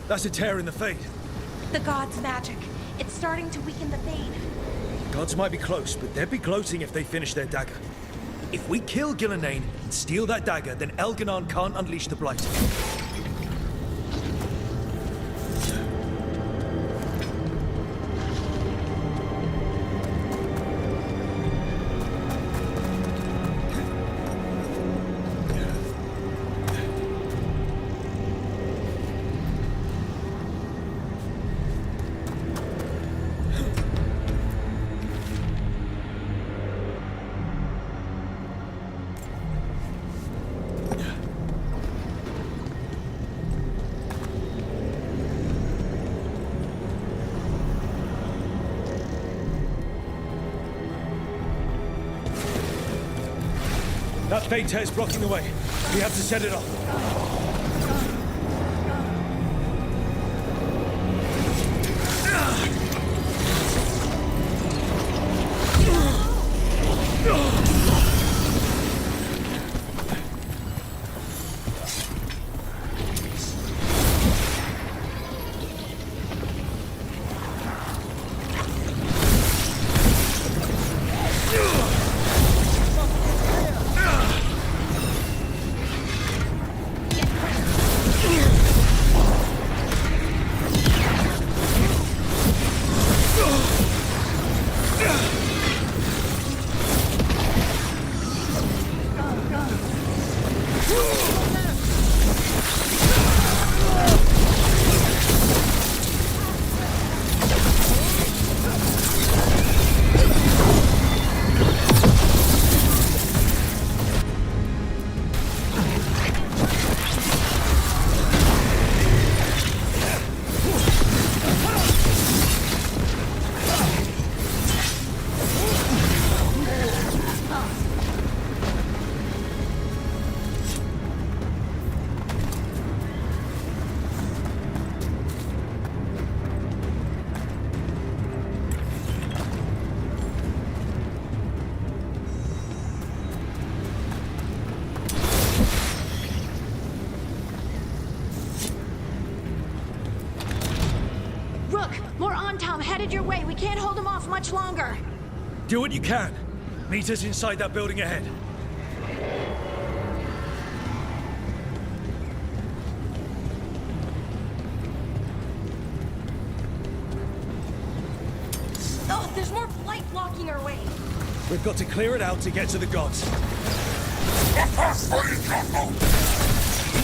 That's a tear in the Fade.
The god's magic. It's starting to weaken the Fade.
Gods might be close, but they'd be gloating if they finish their dagger. If we kill Gillenane and steal that dagger, then Elganon can't unleash the Blight. That Fade tear's blocking the way. We have to set it off.
Headed your way. We can't hold him off much longer.
Do what you can. Meet us inside that building ahead.
Oh, there's more Blight blocking our way.
We've got to clear it out to get to the gods.
The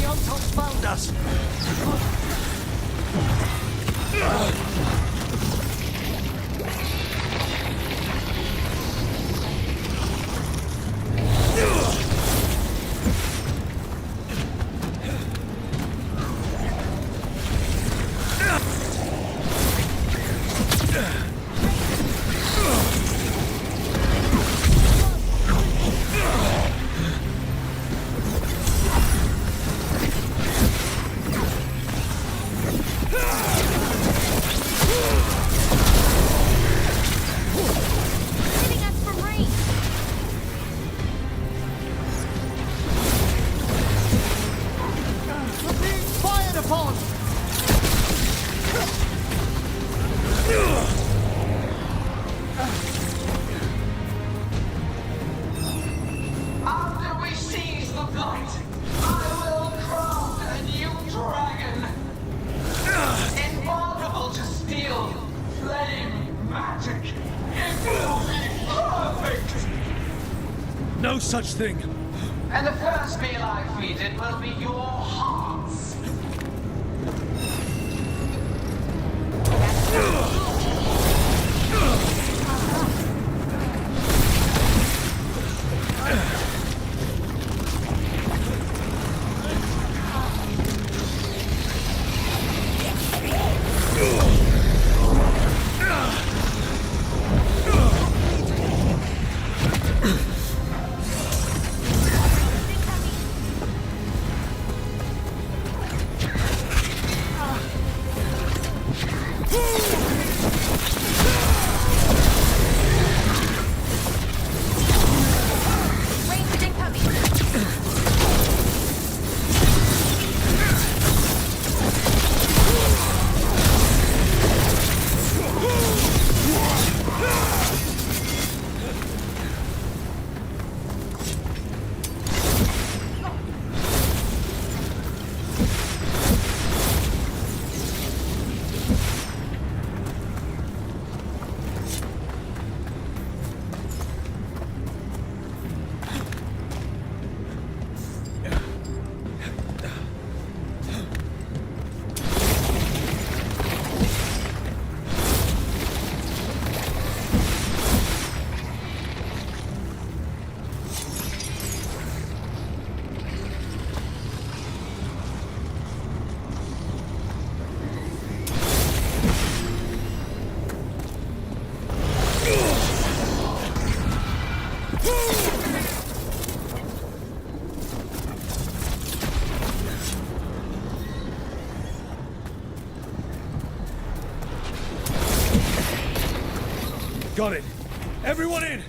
Ontons found us.
After we seize the Blight, I will craft a new dragon. Invulnerable to steel, flame, magic. It will be perfect.
No such thing.
And the first meal I feed it will be your hearts.
Got it. Everyone in!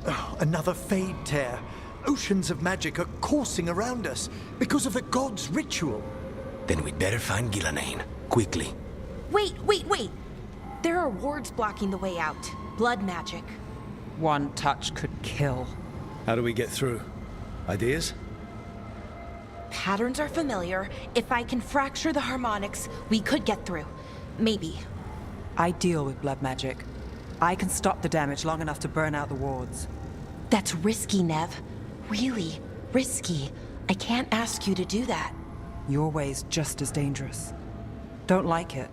Oh, another fade tear. Oceans of magic are coursing around us because of the god's ritual.
Then we'd better find Gillenane. Quickly.
Wait! There are wards blocking the way out. Blood magic.
One touch could kill.
How do we get through? Ideas?
Patterns are familiar. If I can fracture the harmonics, we could get through. Maybe.
I deal with blood magic. I can stop the damage long enough to burn out the wards.
That's risky, Nev. Really risky. I can't ask you to do that.
Your way's just as dangerous. Don't like it,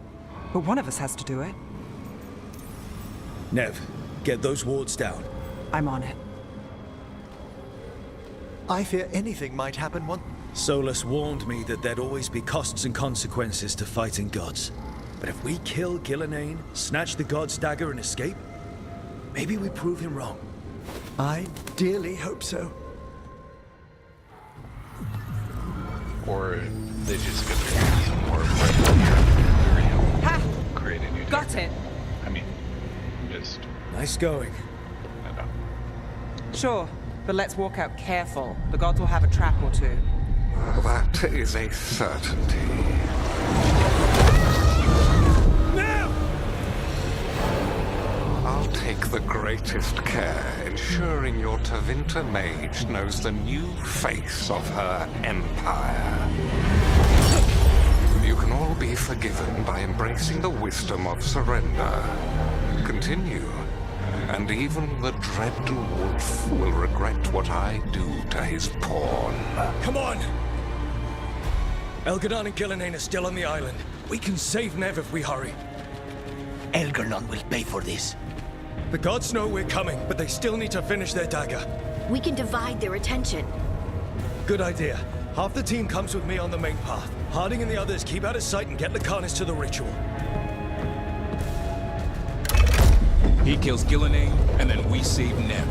but one of us has to do it.
Nev, get those wards down.
I'm on it.
I fear anything might happen once.
Solus warned me that there'd always be costs and consequences to fighting gods. But if we kill Gillenane, snatch the god's dagger and escape, maybe we prove him wrong.
I dearly hope so.
Or they just get some more create a new
Got
dagger.
it.
I mean, just...
Nice going.
I know.
Sure, but let's walk out careful. The gods will have a trap or two.
That is a certainty. I'll take the greatest care, ensuring your Tevinter mage knows the new face of her empire. You can all be forgiven by embracing the wisdom of surrender. Continue, and even the dread wolf will regret what I do to his pawn.
Come on! Elgadon and Gillenane are still on the island. We can save Nev if we hurry.
Elgarnon will pay for this.
The gods know we're coming, but they still need to finish their dagger.
We can divide their attention.
Good idea. Half the team comes with me on the main path. Harding and the others keep out of sight and get Lucanus to the ritual.
He kills Gillenane, and then we save Nev.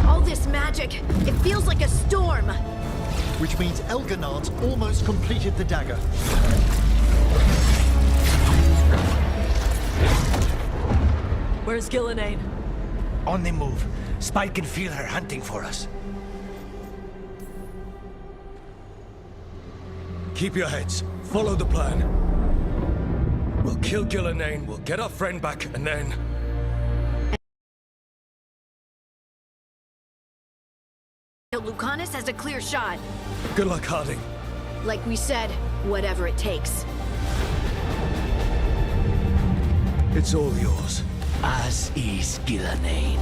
All this magic, it feels like a storm.
Which means Elganard's almost completed the dagger.
Where's Gillenane?
On the move. Spike can feel her hunting for us.
Keep your heads. Follow the plan. We'll kill Gillenane, we'll get our friend back, and then...
Lucanus has a clear shot.
Good luck, Harding.
Like we said, whatever it takes.
It's all yours.
As is Gillenane.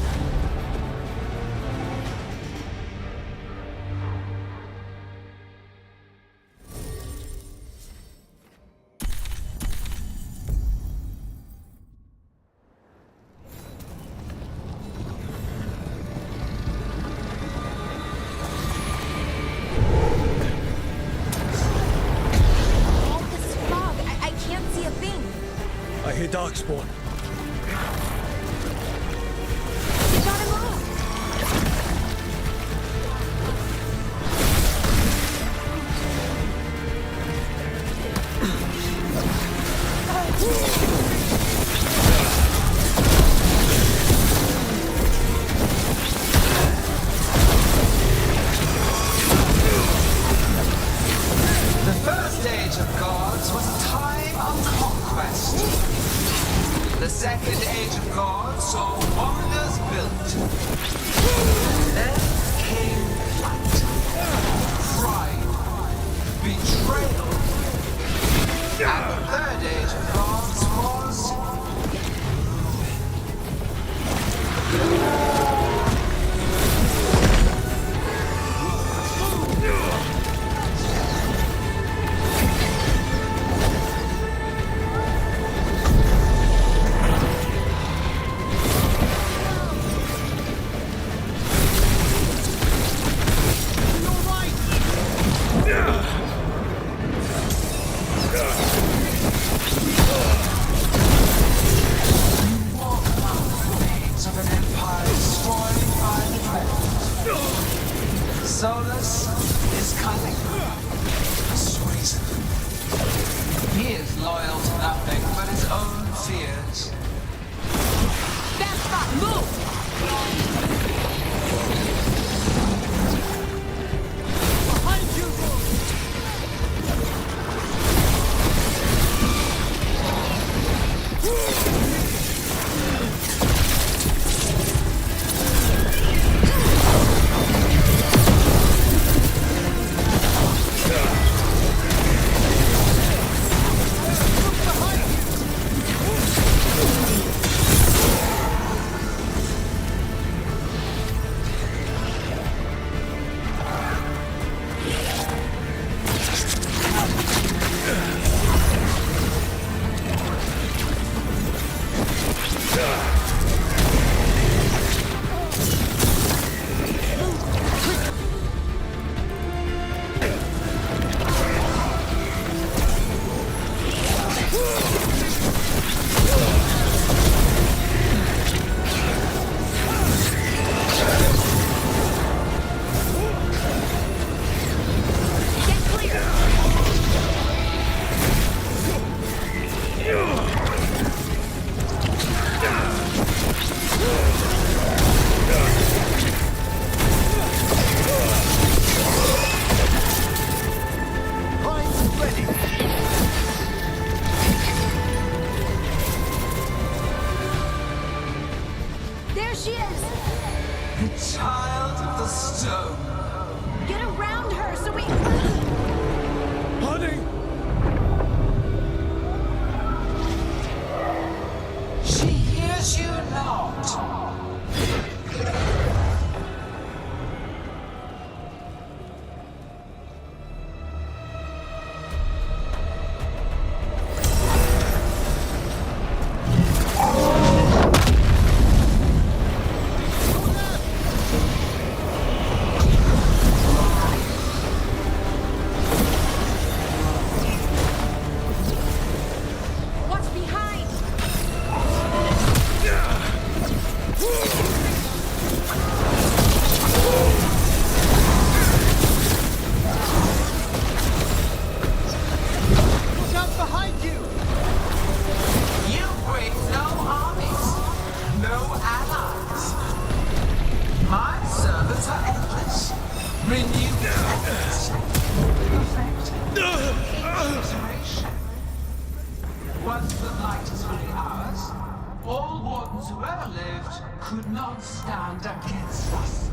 I hear Darkspawn.
The first age of gods was a time of conquest. The second age of gods saw wonders built. Then came flight, pride, betrayal. And the third age of gods was... walk among the remains of an empire destroyed by the Dread. Solus is cunning, persuasive. He is loyal to nothing but his own fears.
That's not move! Behind you!
There she is!
The child of the stone.
Get around her so we...
Honey!
She hears you not.
What's behind?
Look out behind you!
You bring no armies, no allies. My servants are endless, renewed endless, perfect iteration. Once the light is fully ours, all wardens who ever lived could not stand against us.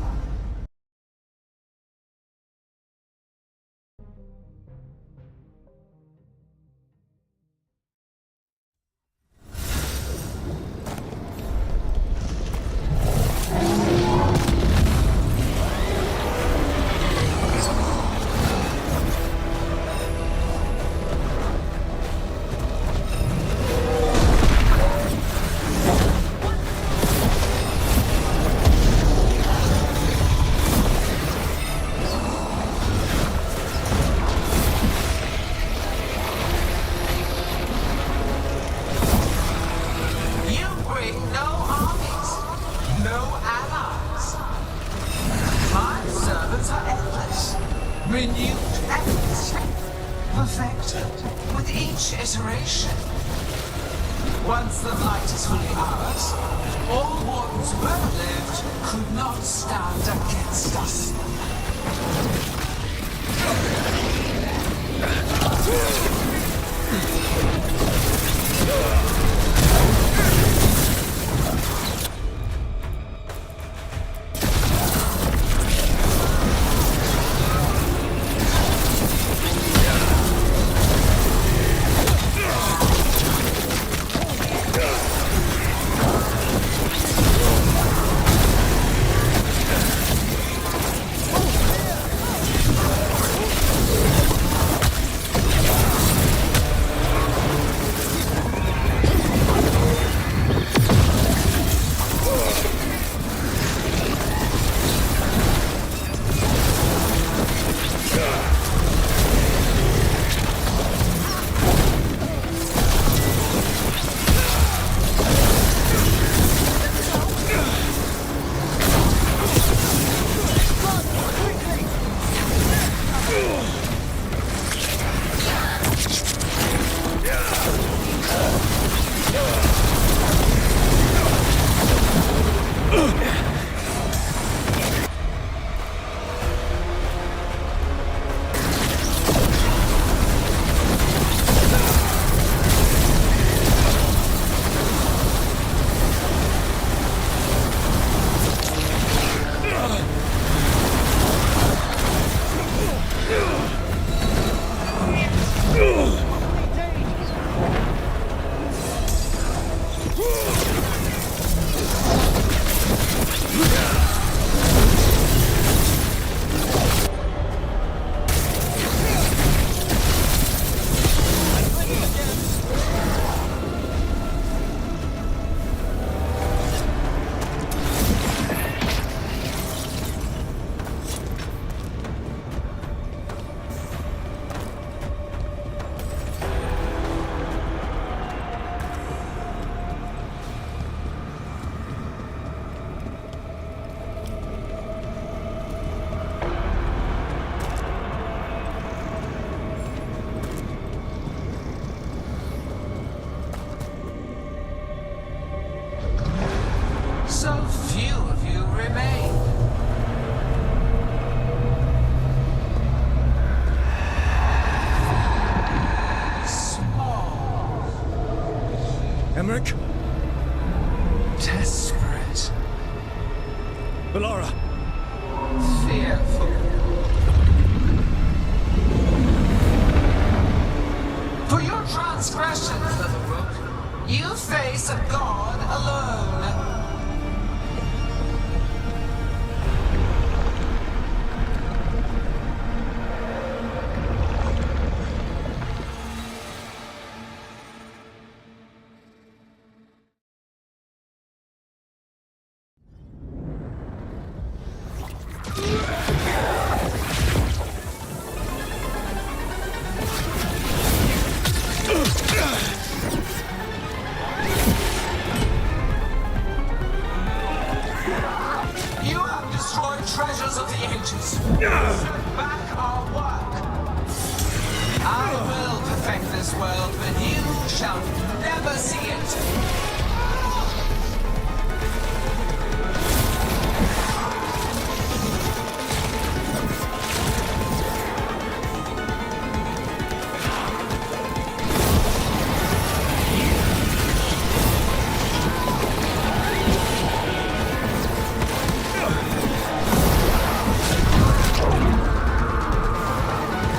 You bring no armies, no allies. My servants are endless, renewed endlessly, perfected with each iteration. Once the light is fully ours, all wardens who ever lived could not stand against us.
Emmerich?
Desperate.
Valara!
Fearful. For your transgressions, little rook, you face a god alone. You have destroyed treasures of the ages. Set back our work. I will perfect this world, but you shall never see it.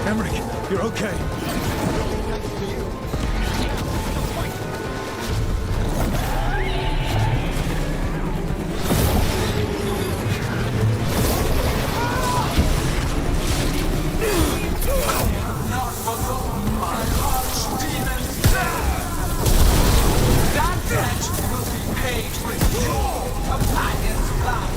Emmerich, you're okay.
Not forgotten, my arch demon. That debt will be paid with your companion's blood.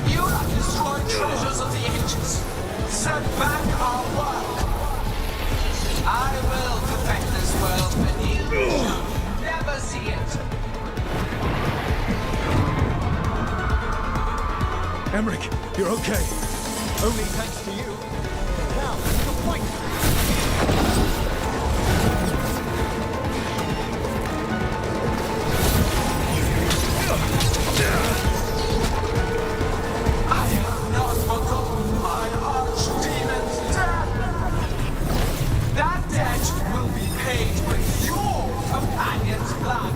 You have destroyed treasures of the ages. Set back our work. I will perfect this world, but you shall never see it.
Emmerich, you're okay.
Only thanks to you. Now, to the point.
I have not forgotten my arch demon's death. That debt will be paid with your companion's blood.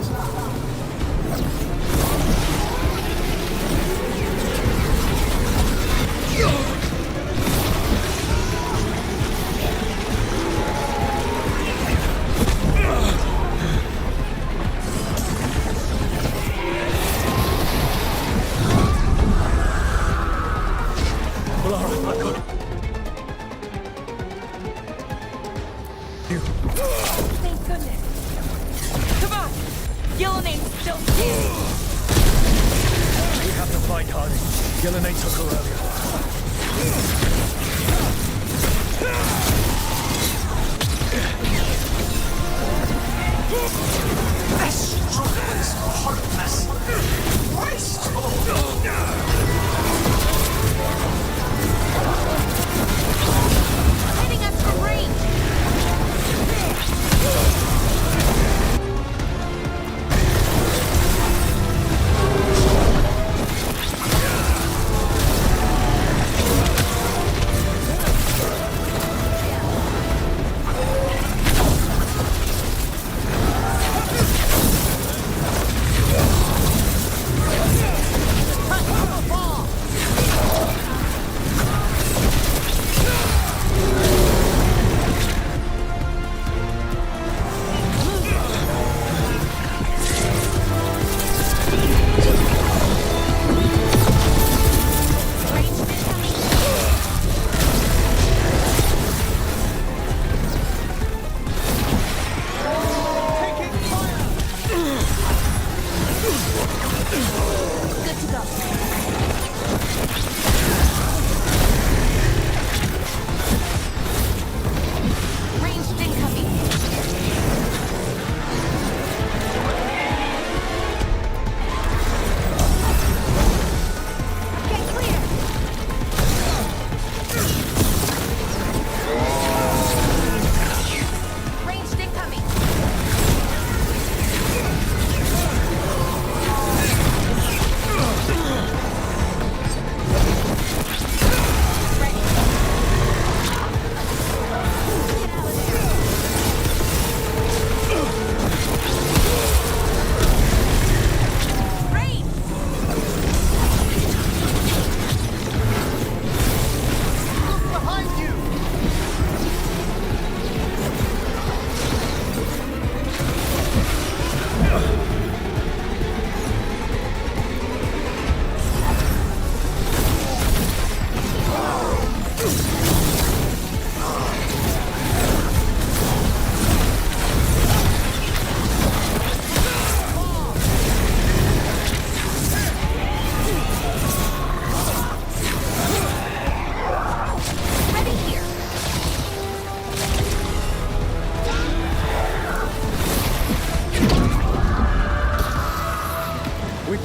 Valara, I've got you.
Thank goodness. Come on! Gillian's still here!
We have to fight Hardy. Gillinane took her earlier.
This struggle is heartless. Wasteful.
Hitting us from range!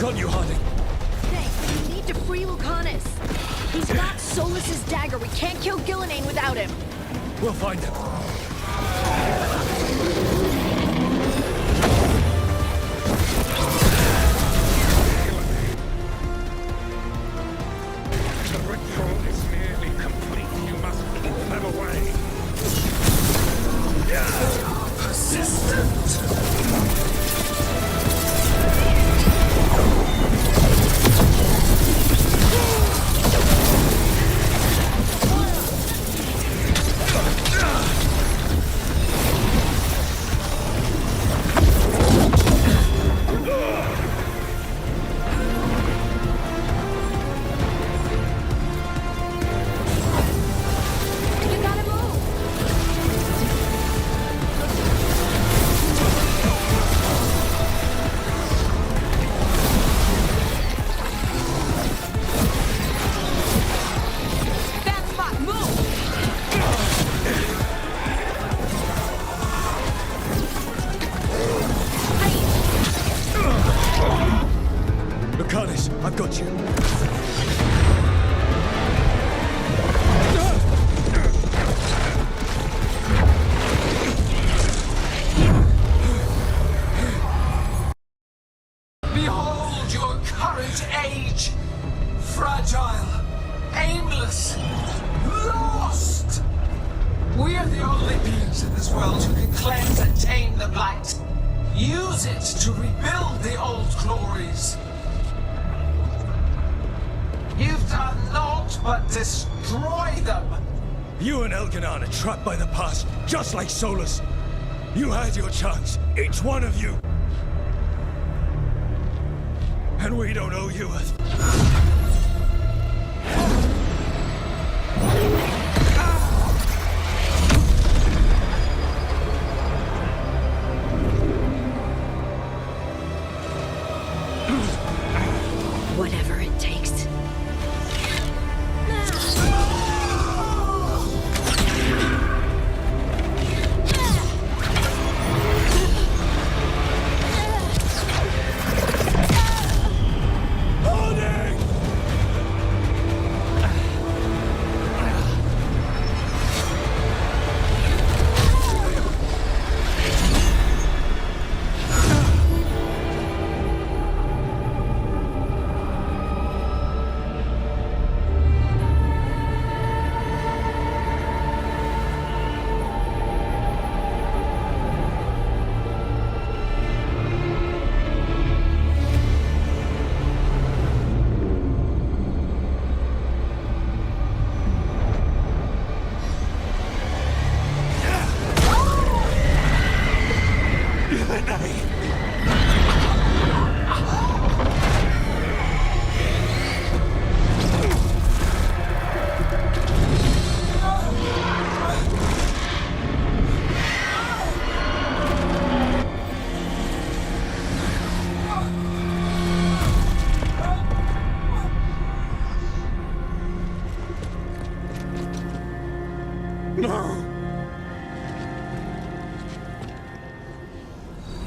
got you, Harding.
Thanks. We need to free Lucanus. He's got Solus's dagger. We can't kill Gillenane without him.
We'll find him.
The ritual is nearly complete. You must keep them away.
Persistent.
Lucanus, I've got you.
Behold your current age. Fragile, aimless, lost. We are the only beings in this world who can cleanse and tame the blight. Use it to rebuild the old glories. You've done naught but destroy them.
You and Elganon are trapped by the past, just like Solus. You had your chance, each one of you. And we don't owe you a...
Whatever it takes.
No.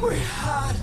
We had